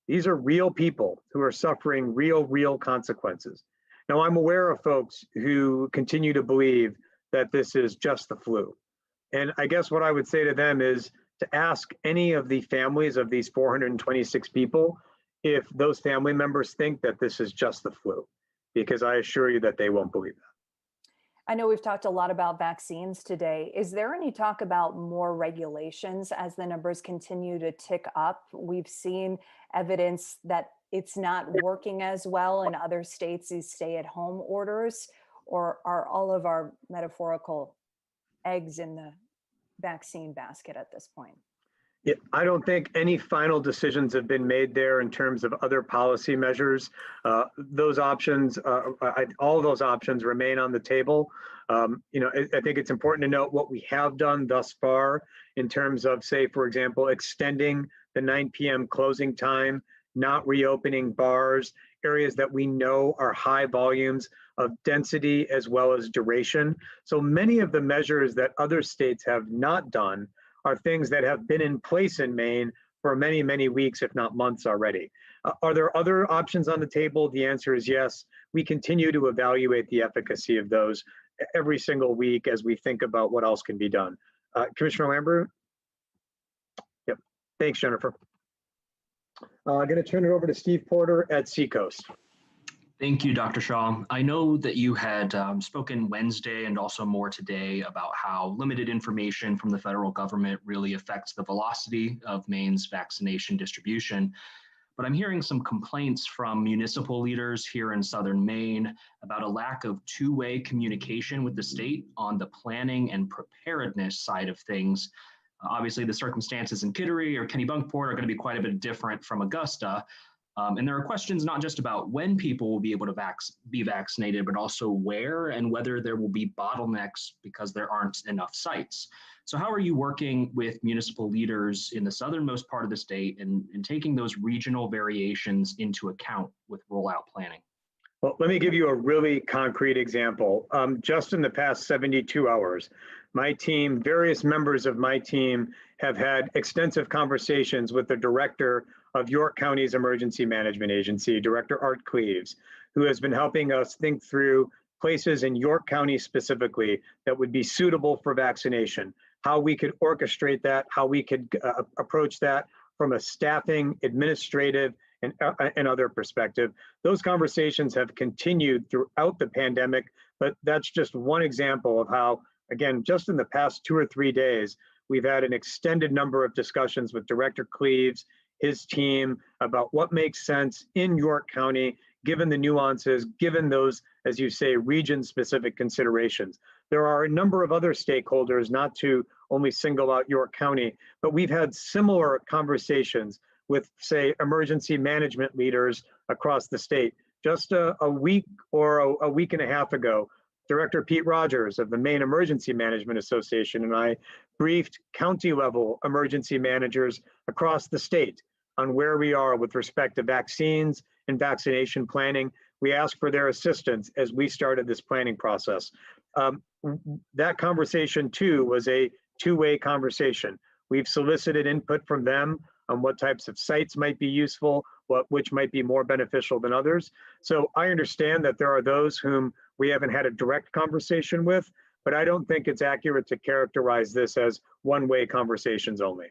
These are real people who are suffering real consequences. Now, I'm aware of folks who continue to believe that this is just the flu. And I guess what I would say to them is to ask any of the families of these 426 people if those family members think that this is just the flu, because I assure you that they won't believe that. I know we've talked a lot about vaccines today. Is there any talk about more regulations as the numbers continue to tick up? We've seen evidence that it's not working as well in other states, these stay-at-home orders, or are all of our metaphorical eggs in the vaccine basket at this point? Yeah, I don't think any final decisions have been made there in terms of other policy measures. Those options, all those options remain on the table. I think it's important to note what we have done thus far in terms of, say, for example, extending the 9 p.m. closing time, not reopening bars, areas that we know are high volumes of density as well as duration. So many of the measures that other states have not done are things that have been in place in Maine for many, many weeks, if not months already. Are there other options on the table? The answer is yes. We continue to evaluate the efficacy of those every single week as we think about what else can be done. Commissioner Lambert? Yep. Thanks, Jennifer. I'm going to turn it over to Steve Porter at Seacoast. Thank you, Dr. Shah. I know that you had spoken Wednesday and also more today about how limited information from the federal government really affects the velocity of Maine's vaccination distribution. But I'm hearing some complaints from municipal leaders here in Southern Maine about a lack of two-way communication with the state on the planning and preparedness side of things. Obviously, the circumstances in Kittery or Kennebunkport are going to be quite a bit different from Augusta. And there are questions not just about when people will be able to be vaccinated, but also where and whether there will be bottlenecks because there aren't enough sites. So how are you working with municipal leaders in the southernmost part of the state and taking those regional variations into account with rollout planning? Well, let me give you a really concrete example. Just in the past 72 hours, my team, various members of my team have had extensive conversations with the director of York County's Emergency Management Agency, Director Art Cleaves, who has been helping us think through places in York County specifically that would be suitable for vaccination, how we could orchestrate that, how we could approach that from a staffing, administrative, and other perspective. Those conversations have continued throughout the pandemic, but that's just one example of how, again, just in the past 2 or 3 days, we've had an extended number of discussions with Director Cleaves, his team, about what makes sense in York County, given the nuances, given those, as you say, region-specific considerations. There are a number of other stakeholders, not to only single out York County, but we've had similar conversations with, say, emergency management leaders across the state. Just a week or a week and a half ago, Director Pete Rogers of the Maine Emergency Management Association and I briefed county-level emergency managers across the state on where we are with respect to vaccines and vaccination planning. We asked for their assistance as we started this planning process. That conversation, too, was a two-way conversation. We've solicited input from them on what types of sites might be useful, which might be more beneficial than others. So I understand that there are those whom we haven't had a direct conversation with, but I don't think it's accurate to characterize this as one-way conversations only.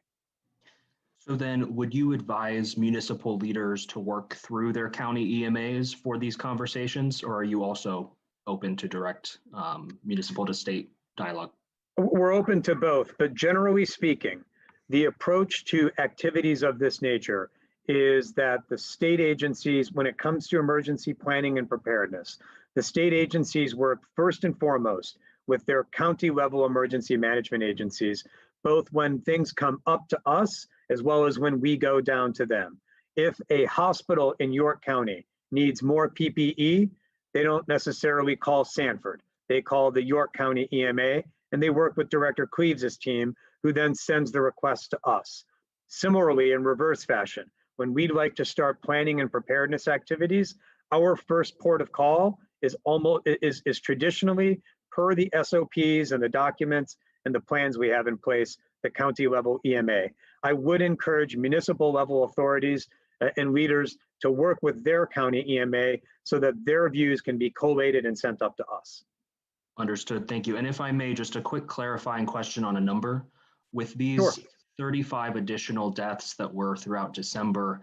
So then would you advise municipal leaders to work through their county EMAs for these conversations, or are you also open to direct municipal to state dialogue? We're open to both, but generally speaking, the approach to activities of this nature is that the state agencies, when it comes to emergency planning and preparedness, the state agencies work first and foremost with their county level emergency management agencies, both when things come up to us as well as when we go down to them. If a hospital in York County needs more PPE, they don't necessarily call Sanford. They call the York County EMA, and they work with Director Cleaves' team, who then sends the request to us. Similarly, in reverse fashion, when we'd like to start planning and preparedness activities, our first port of call is traditionally, per the SOPs and the documents and the plans we have in place, the county level EMA. I would encourage municipal level authorities and leaders to work with their county EMA so that their views can be collated and sent up to us. Understood, thank you. And if I may, just a quick clarifying question on a number. With these Sure. 35 additional deaths that were throughout December,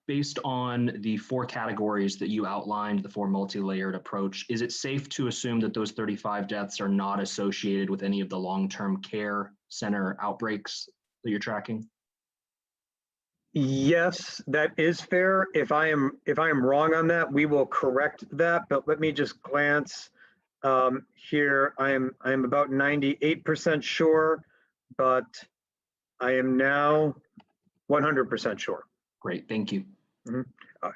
based on the 4 categories that you outlined, the 4 multi-layered approach, is it safe to assume that those 35 deaths are not associated with any of the long-term care center outbreaks that you're tracking? Yes, that is fair. If I am wrong on that, we will correct that. But let me just glance here. I am about 98% sure, but I am now 100% sure. Great, thank you. Mm-hmm.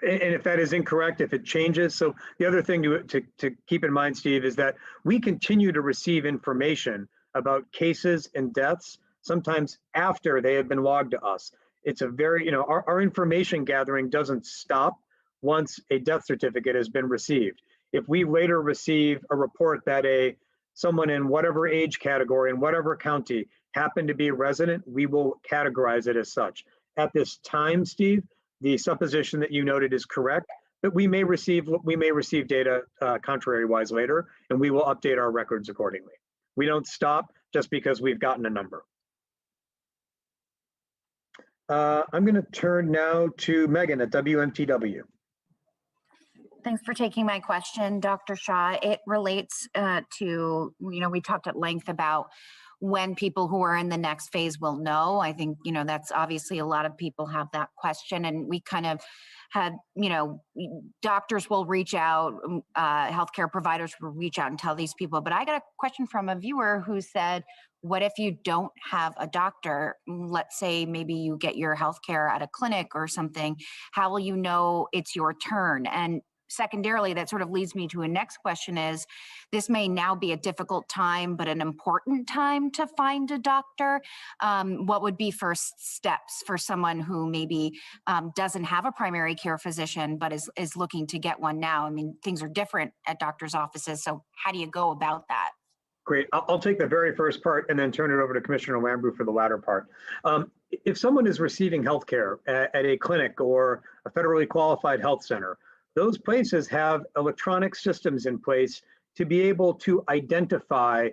And if that is incorrect, if it changes, so the other thing to keep in mind, Steve, is that we continue to receive information about cases and deaths, sometimes after they have been logged to us. It's a very, our information gathering doesn't stop once a death certificate has been received. If we later receive a report that someone in whatever age category in whatever county happened to be a resident, we will categorize it as such. At this time, Steve, the supposition that you noted is correct, but we may receive data contrary-wise later, and we will update our records accordingly. We don't stop just because we've gotten a number. I'm going to turn now to Megan at WMTW. Thanks for taking my question, Dr. Shah. It relates to, we talked at length about when people who are in the next phase will know. I think, that's obviously a lot of people have that question, and we kind of had, doctors will reach out, healthcare providers will reach out and tell these people. But I got a question from a viewer who said, what if you don't have a doctor? Let's say maybe you get your healthcare at a clinic or something. How will you know it's your turn? And secondarily, that sort of leads me to a next question is, this may now be a difficult time, but an important time to find a doctor. What would be first steps for someone who maybe doesn't have a primary care physician, but is looking to get one now? I mean, things are different at doctors' offices. So how do you go about that? Great. I'll take the very first part and then turn it over to Commissioner Lambrou for the latter part. If someone is receiving healthcare at a clinic or a federally qualified health center, those places have electronic systems in place to be able to identify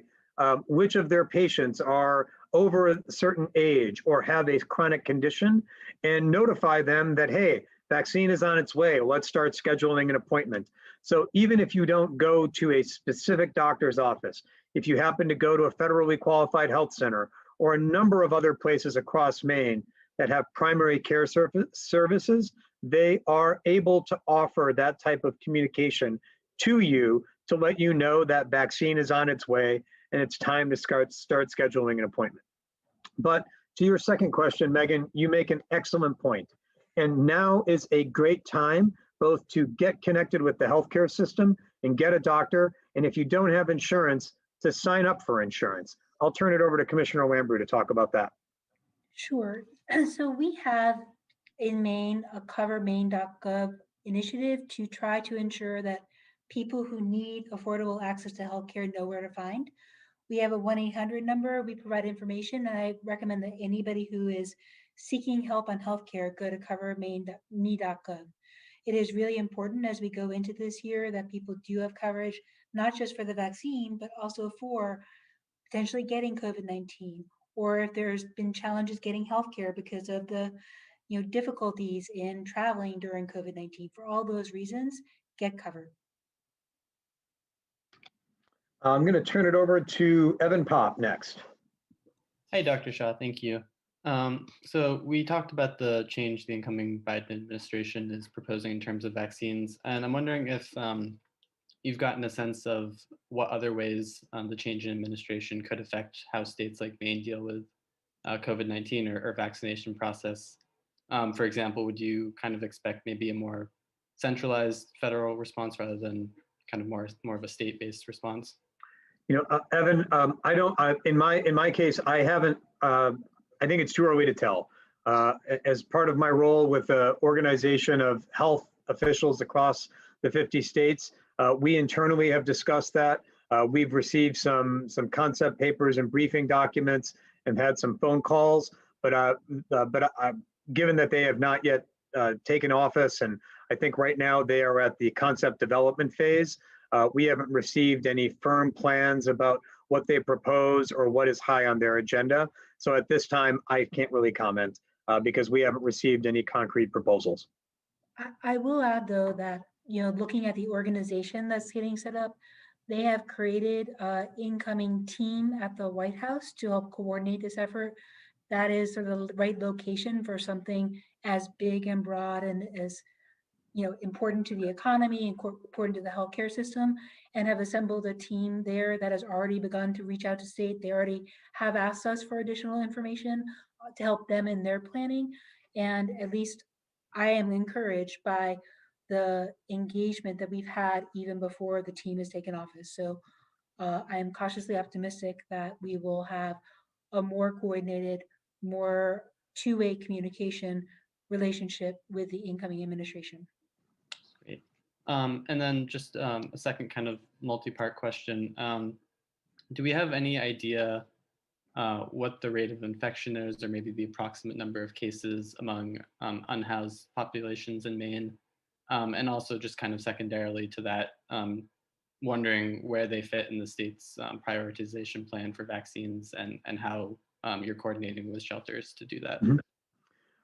which of their patients are over a certain age or have a chronic condition and notify them that, hey, vaccine is on its way. Let's start scheduling an appointment. So even if you don't go to a specific doctor's office, if you happen to go to a federally qualified health center or a number of other places across Maine that have primary care services, they are able to offer that type of communication to you to let you know that vaccine is on its way and it's time to start scheduling an appointment. But to your second question, Megan, you make an excellent point. And now is a great time both to get connected with the healthcare system and get a doctor. And if you don't have insurance, to sign up for insurance. I'll turn it over to Commissioner Lambrou to talk about that. Sure. So we have in Maine a covermaine.gov initiative to try to ensure that people who need affordable access to healthcare know where to find. We have a 1-800 number. We provide information, and I recommend that anybody who is seeking help on healthcare go to covermaine.gov. It is really important as we go into this year that people do have coverage, not just for the vaccine, but also for potentially getting COVID-19, or if there's been challenges getting healthcare because of the difficulties in traveling during COVID-19. For all those reasons, get covered. I'm going to turn it over to Evan Pop next. Hi, Dr. Shah. Thank you. So we talked about the change the incoming Biden administration is proposing in terms of vaccines, and I'm wondering if you've gotten a sense of what other ways the change in administration could affect how states like Maine deal with COVID-19 or vaccination process. For example, would you kind of expect maybe a more centralized federal response rather than kind of more of a state-based response? Evan, I don't. In my case, I haven't. I think it's too early to tell. As part of my role with the organization of health officials across the 50 states, we internally have discussed that. We've received some concept papers and briefing documents and had some phone calls. But given that they have not yet taken office, and I think right now they are at the concept development phase, we haven't received any firm plans about what they propose or what is high on their agenda. So at this time, I can't really comment because we haven't received any concrete proposals. I will add, though, that looking at the organization that's getting set up, they have created an incoming team at the White House to help coordinate this effort. That is sort of the right location for something as big and broad and as important to the economy and important to the healthcare system, and have assembled a team there that has already begun to reach out to state. They already have asked us for additional information to help them in their planning. And at least I am encouraged by the engagement that we've had even before the team has taken office. So I am cautiously optimistic that we will have a more coordinated, more two-way communication relationship with the incoming administration. And then just a second kind of multi-part question. Do we have any idea what the rate of infection is, or maybe the approximate number of cases among unhoused populations in Maine? And also just kind of secondarily to that, wondering where they fit in the state's prioritization plan for vaccines, and how you're coordinating with shelters to do that.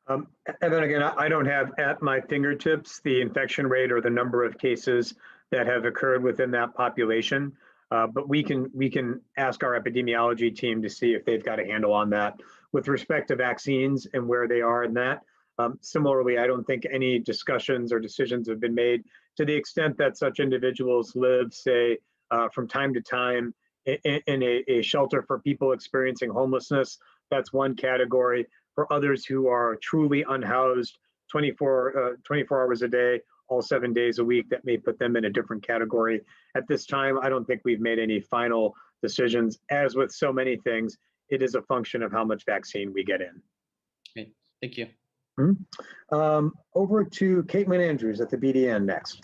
And then again, I don't have at my fingertips the infection rate or the number of cases that have occurred within that population. But we can ask our epidemiology team to see if they've got a handle on that with respect to vaccines and where they are in that. Similarly, I don't think any discussions or decisions have been made to the extent that such individuals live, say, from time to time in a shelter for people experiencing homelessness. That's one category. For others who are truly unhoused 24 hours a day, all 7 days a week, that may put them in a different category. At this time, I don't think we've made any final decisions. As with so many things, it is a function of how much vaccine we get in. Okay, thank you. Over to Caitlin Andrews at the BDN next.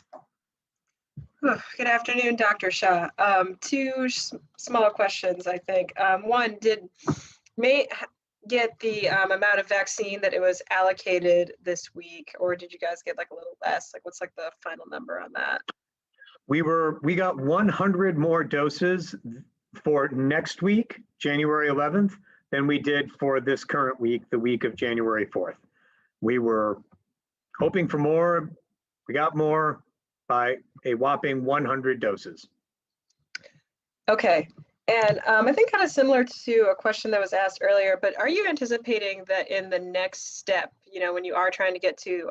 Good afternoon, Dr. Shah. Two small questions, I think. One, did May get the amount of vaccine that it was allocated this week, or did you guys get like a little less? Like, what's like the final number on that? We got 100 more doses for next week, January 11th, than we did for this current week, the week of January 4th. We were hoping for more. We got more by a whopping 100 doses. Okay. And I think kind of similar to a question that was asked earlier, but are you anticipating that in the next step, you know, when you are trying to get to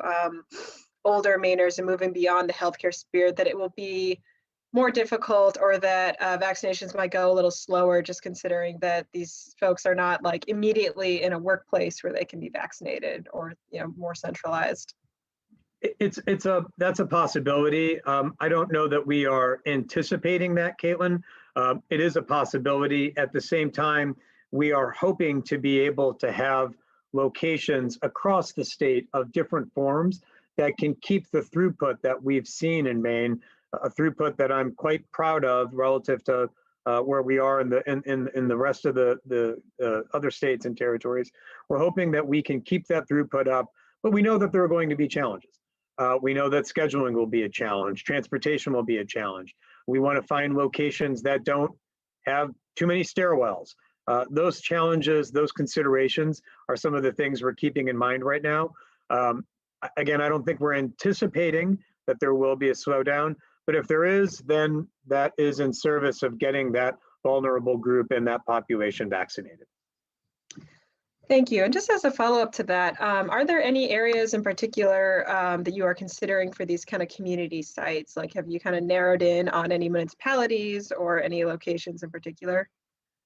older Mainers and moving beyond the healthcare sphere, that it will be more difficult, or that vaccinations might go a little slower, just considering that these folks are not like immediately in a workplace where they can be vaccinated, or, you know, more centralized? That's a possibility. I don't know that we are anticipating that, Caitlin. It is a possibility. At the same time, we are hoping to be able to have locations across the state of different forms that can keep the throughput that we've seen in Maine, a throughput that I'm quite proud of relative to where we are in the rest of the other states and territories. We're hoping that we can keep that throughput up, but we know that there are going to be challenges. We know that scheduling will be a challenge. Transportation will be a challenge. We want to find locations that don't have too many stairwells. Those challenges, those considerations are some of the things we're keeping in mind right now. Again, I don't think we're anticipating that there will be a slowdown, but if there is, then that is in service of getting that vulnerable group and that population vaccinated. Thank you. And just as a follow-up to that, are there any areas in particular that you are considering for these kind of community sites? Like, have you kind of narrowed in on any municipalities or any locations in particular?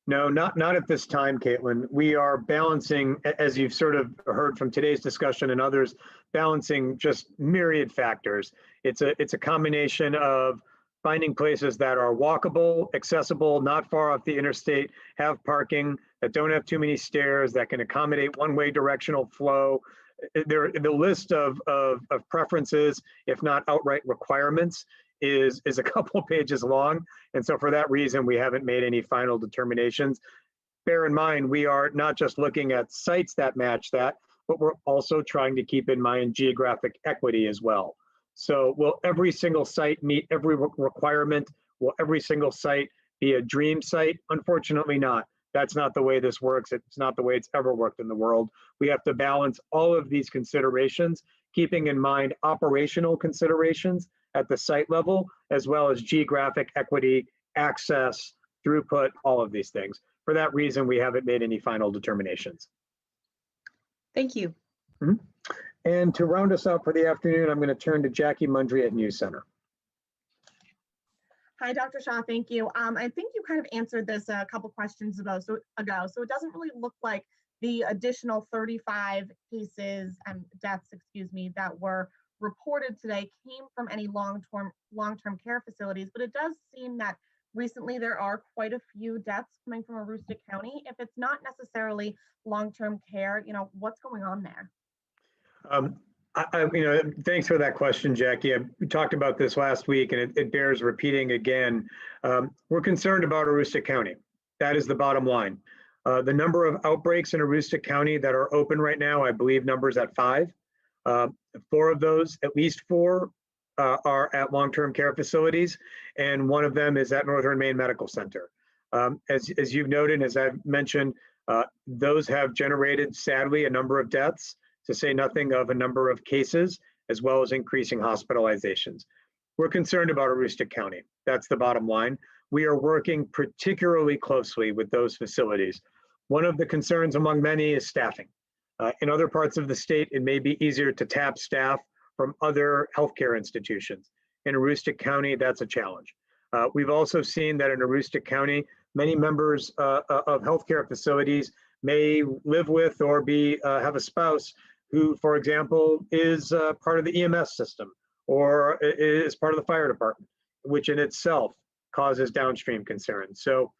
No, not at this time, Caitlin. We are balancing, as you've sort of heard from today's discussion and others, balancing just myriad factors. It's a combination of finding places that are walkable, accessible, not far off the interstate, have parking, that don't have too many stairs, that can accommodate one-way directional flow. The list of preferences, if not outright requirements, is a couple pages long. And so for that reason, we haven't made any final determinations. Bear in mind, we are not just looking at sites that match that, but we're also trying to keep in mind geographic equity as well. So will every single site meet every requirement? Will every single site be a dream site? Unfortunately not. That's not the way this works. It's not the way it's ever worked in the world. We have to balance all of these considerations, keeping in mind operational considerations at the site level, as well as geographic equity, access, throughput, all of these things. For that reason, we haven't made any final determinations. Thank you. And to round us out for the afternoon, I'm going to turn to Jackie Mundry at News Center. Hi, Dr. Shah, thank you. I think you kind of answered this a couple questions ago, so it doesn't really look like the additional 35 cases and deaths, that were reported today came from any long-term care facilities, but it does seem that recently there are quite a few deaths coming from Aroostook County. If it's not necessarily long-term care, what's going on there? Thanks for that question, Jackie. We talked about this last week, and it bears repeating again. We're concerned about Aroostook County. That is the bottom line. The number of outbreaks in Aroostook County that are open right now, I believe numbers at 5. 4 of those, at least 4, are at long-term care facilities, and 1 of them is at Northern Maine Medical Center. As you've noted, as I've mentioned, those have generated, sadly, a number of deaths, to say nothing of a number of cases, as well as increasing hospitalizations. We're concerned about Aroostook County. That's the bottom line. We are working particularly closely with those facilities. One of the concerns among many is staffing. In other parts of the state, it may be easier to tap staff from other healthcare institutions. In Aroostook County, that's a challenge. We've also seen that in Aroostook County, many members of healthcare facilities may live with or have a spouse who, for example, is part of the EMS system or is part of the fire department, which in itself causes downstream concerns. So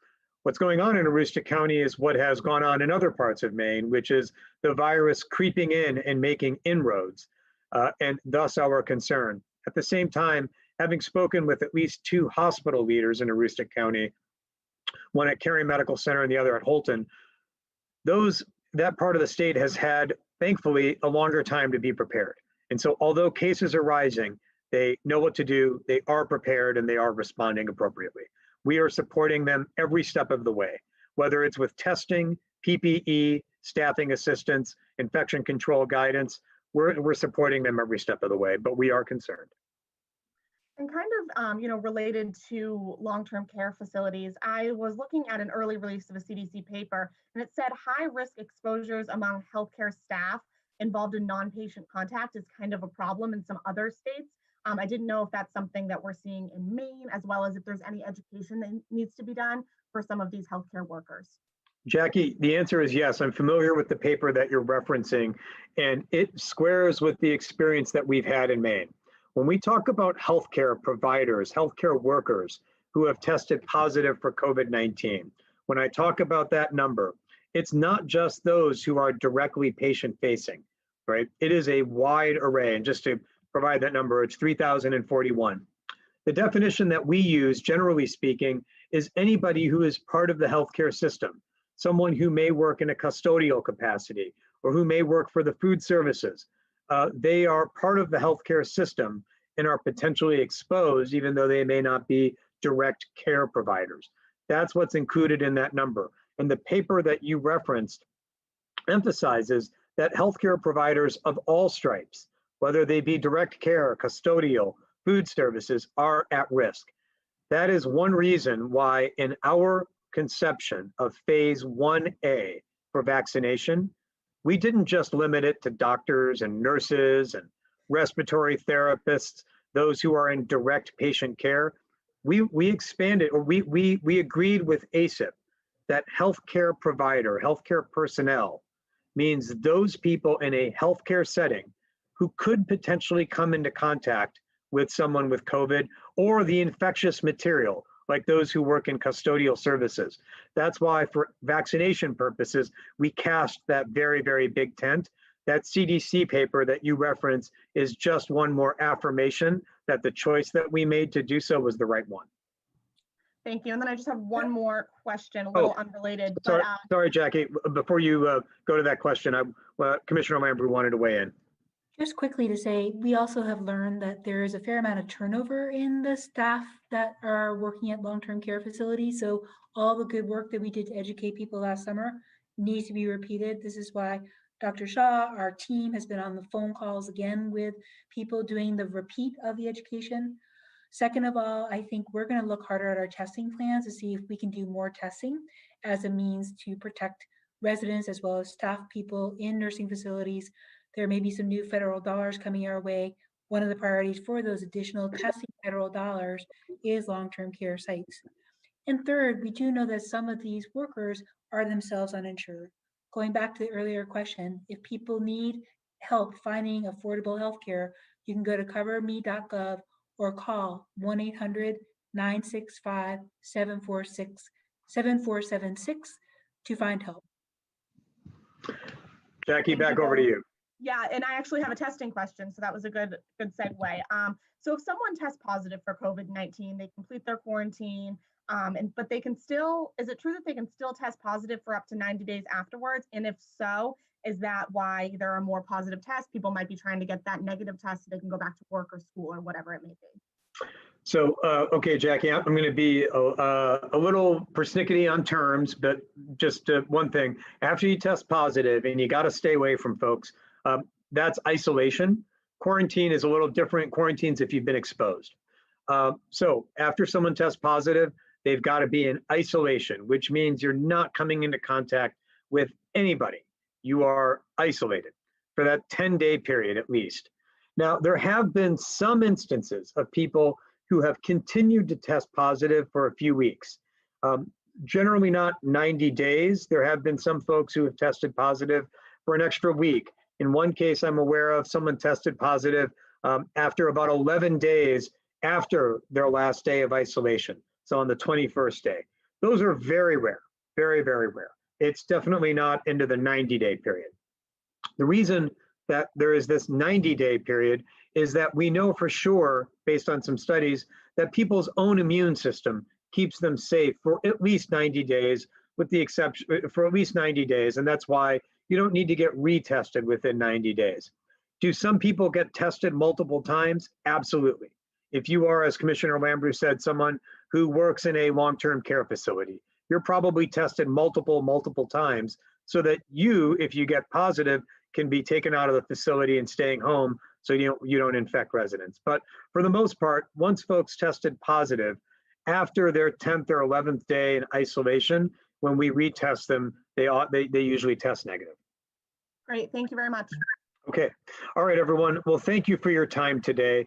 what's going on in Aroostook County is what has gone on in other parts of Maine, which is the virus creeping in and making inroads, and thus our concern. At the same time, having spoken with at least 2 hospital leaders in Aroostook County, one at Cary Medical Center and the other at Holton, that part of the state has had, thankfully, a longer time to be prepared. And so although cases are rising, they know what to do, they are prepared, and they are responding appropriately. We are supporting them every step of the way, whether it's with testing, PPE, staffing assistance, infection control guidance. We're supporting them every step of the way, but we are concerned. And kind of, related to long-term care facilities, I was looking at an early release of a CDC paper, and it said high-risk exposures among healthcare staff involved in non-patient contact is kind of a problem in some other states. I didn't know if that's something that we're seeing in Maine, as well as if there's any education that needs to be done for some of these healthcare workers. Jackie, the answer is yes. I'm familiar with the paper that you're referencing, and it squares with the experience that we've had in Maine. When we talk about healthcare providers, healthcare workers who have tested positive for COVID-19, when I talk about that number, it's not just those who are directly patient-facing, right? It is a wide array, and just to provide that number, it's 3,041. The definition that we use, generally speaking, is anybody who is part of the healthcare system, someone who may work in a custodial capacity or who may work for the food services. They are part of the healthcare system and are potentially exposed, even though they may not be direct care providers. That's what's included in that number. And the paper that you referenced emphasizes that healthcare providers of all stripes, whether they be direct care, custodial, food services, are at risk. That is one reason why in our conception of phase 1A for vaccination, we didn't just limit it to doctors and nurses and respiratory therapists, those who are in direct patient care. We expanded, or we agreed with ACIP that healthcare provider, healthcare personnel means those people in a healthcare setting who could potentially come into contact with someone with COVID or the infectious material, like those who work in custodial services. That's why for vaccination purposes, we cast that very, very big tent. That CDC paper that you reference is just one more affirmation that the choice that we made to do so was the right one. Thank you. And then I just have one more question, a little unrelated. Sorry, Jackie, before you go to that question, Commissioner Lambrou wanted to weigh in. Just quickly to say, we also have learned that there is a fair amount of turnover in the staff that are working at long-term care facilities. So all the good work that we did to educate people last summer needs to be repeated. This is why Dr. Shah, our team, has been on the phone calls again with people doing the repeat of the education. Second of all, I think we're going to look harder at our testing plans to see if we can do more testing as a means to protect residents as well as staff people in nursing facilities. There may be some new federal dollars coming our way. One of the priorities for those additional testing federal dollars is long-term care sites. And third, we do know that some of these workers are themselves uninsured. Going back to the earlier question, if people need help finding affordable healthcare, you can go to coverme.gov or call 1-800-965-7476 to find help. Jackie, back over to you. Yeah, and I actually have a testing question, so that was a good segue. So if someone tests positive for COVID-19, they complete their quarantine, but they can still, is it true that they can still test positive for up to 90 days afterwards? And if so, is that why there are more positive tests? People might be trying to get that negative test so they can go back to work or school or whatever it may be. So, okay, Jackie, I'm going to be a little persnickety on terms, but just one thing. After you test positive, and you got to stay away from folks, that's isolation. Quarantine is a little different. Quarantine's if you've been exposed. So after someone tests positive, they've got to be in isolation, which means you're not coming into contact with anybody. You are isolated for that 10-day period at least. Now, there have been some instances of people who have continued to test positive for a few weeks. Generally not 90 days. There have been some folks who have tested positive for an extra week. In one case I'm aware of, someone tested positive after about 11 days after their last day of isolation. So on the 21st day. Those are very rare, very, very rare. It's definitely not into the 90-day period. The reason that there is this 90-day period is that we know for sure, based on some studies, that people's own immune system keeps them safe for at least 90 days, with the exception for at least 90 days. And that's why you don't need to get retested within 90 days. Do some people get tested multiple times? Absolutely. If you are, as Commissioner Lambrou said, someone who works in a long-term care facility, you're probably tested multiple times so that you, if you get positive, can be taken out of the facility and staying home so you don't infect residents. But for the most part, once folks tested positive, after their 10th or 11th day in isolation, when we retest them, they usually test negative. Great, thank you very much. Okay, all right, everyone. Well, thank you for your time today.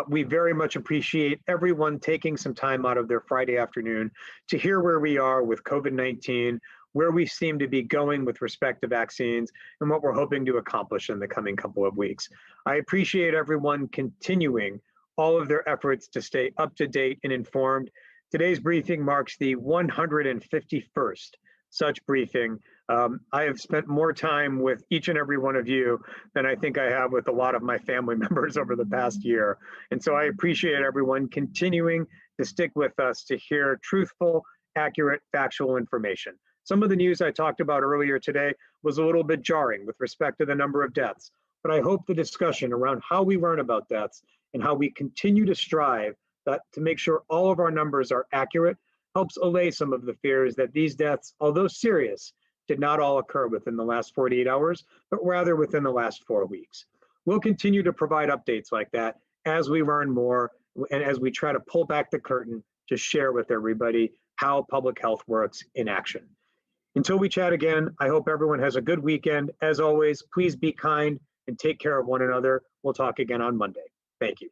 We very much appreciate everyone taking some time out of their Friday afternoon to hear where we are with COVID-19, where we seem to be going with respect to vaccines, and what we're hoping to accomplish in the coming couple of weeks. I appreciate everyone continuing all of their efforts to stay up to date and informed. Today's briefing marks the 151st such briefing. I have spent more time with each and every one of you than I think I have with a lot of my family members over the past year. And so I appreciate everyone continuing to stick with us to hear truthful, accurate, factual information. Some of the news I talked about earlier today was a little bit jarring with respect to the number of deaths, but I hope the discussion around how we learn about deaths and how we continue to strive to make sure all of our numbers are accurate helps allay some of the fears that these deaths, although serious, did not all occur within the last 48 hours, but rather within the last 4 weeks. We'll continue to provide updates like that as we learn more and as we try to pull back the curtain to share with everybody how public health works in action. Until we chat again, I hope everyone has a good weekend. As always, please be kind and take care of one another. We'll talk again on Monday. Thank you.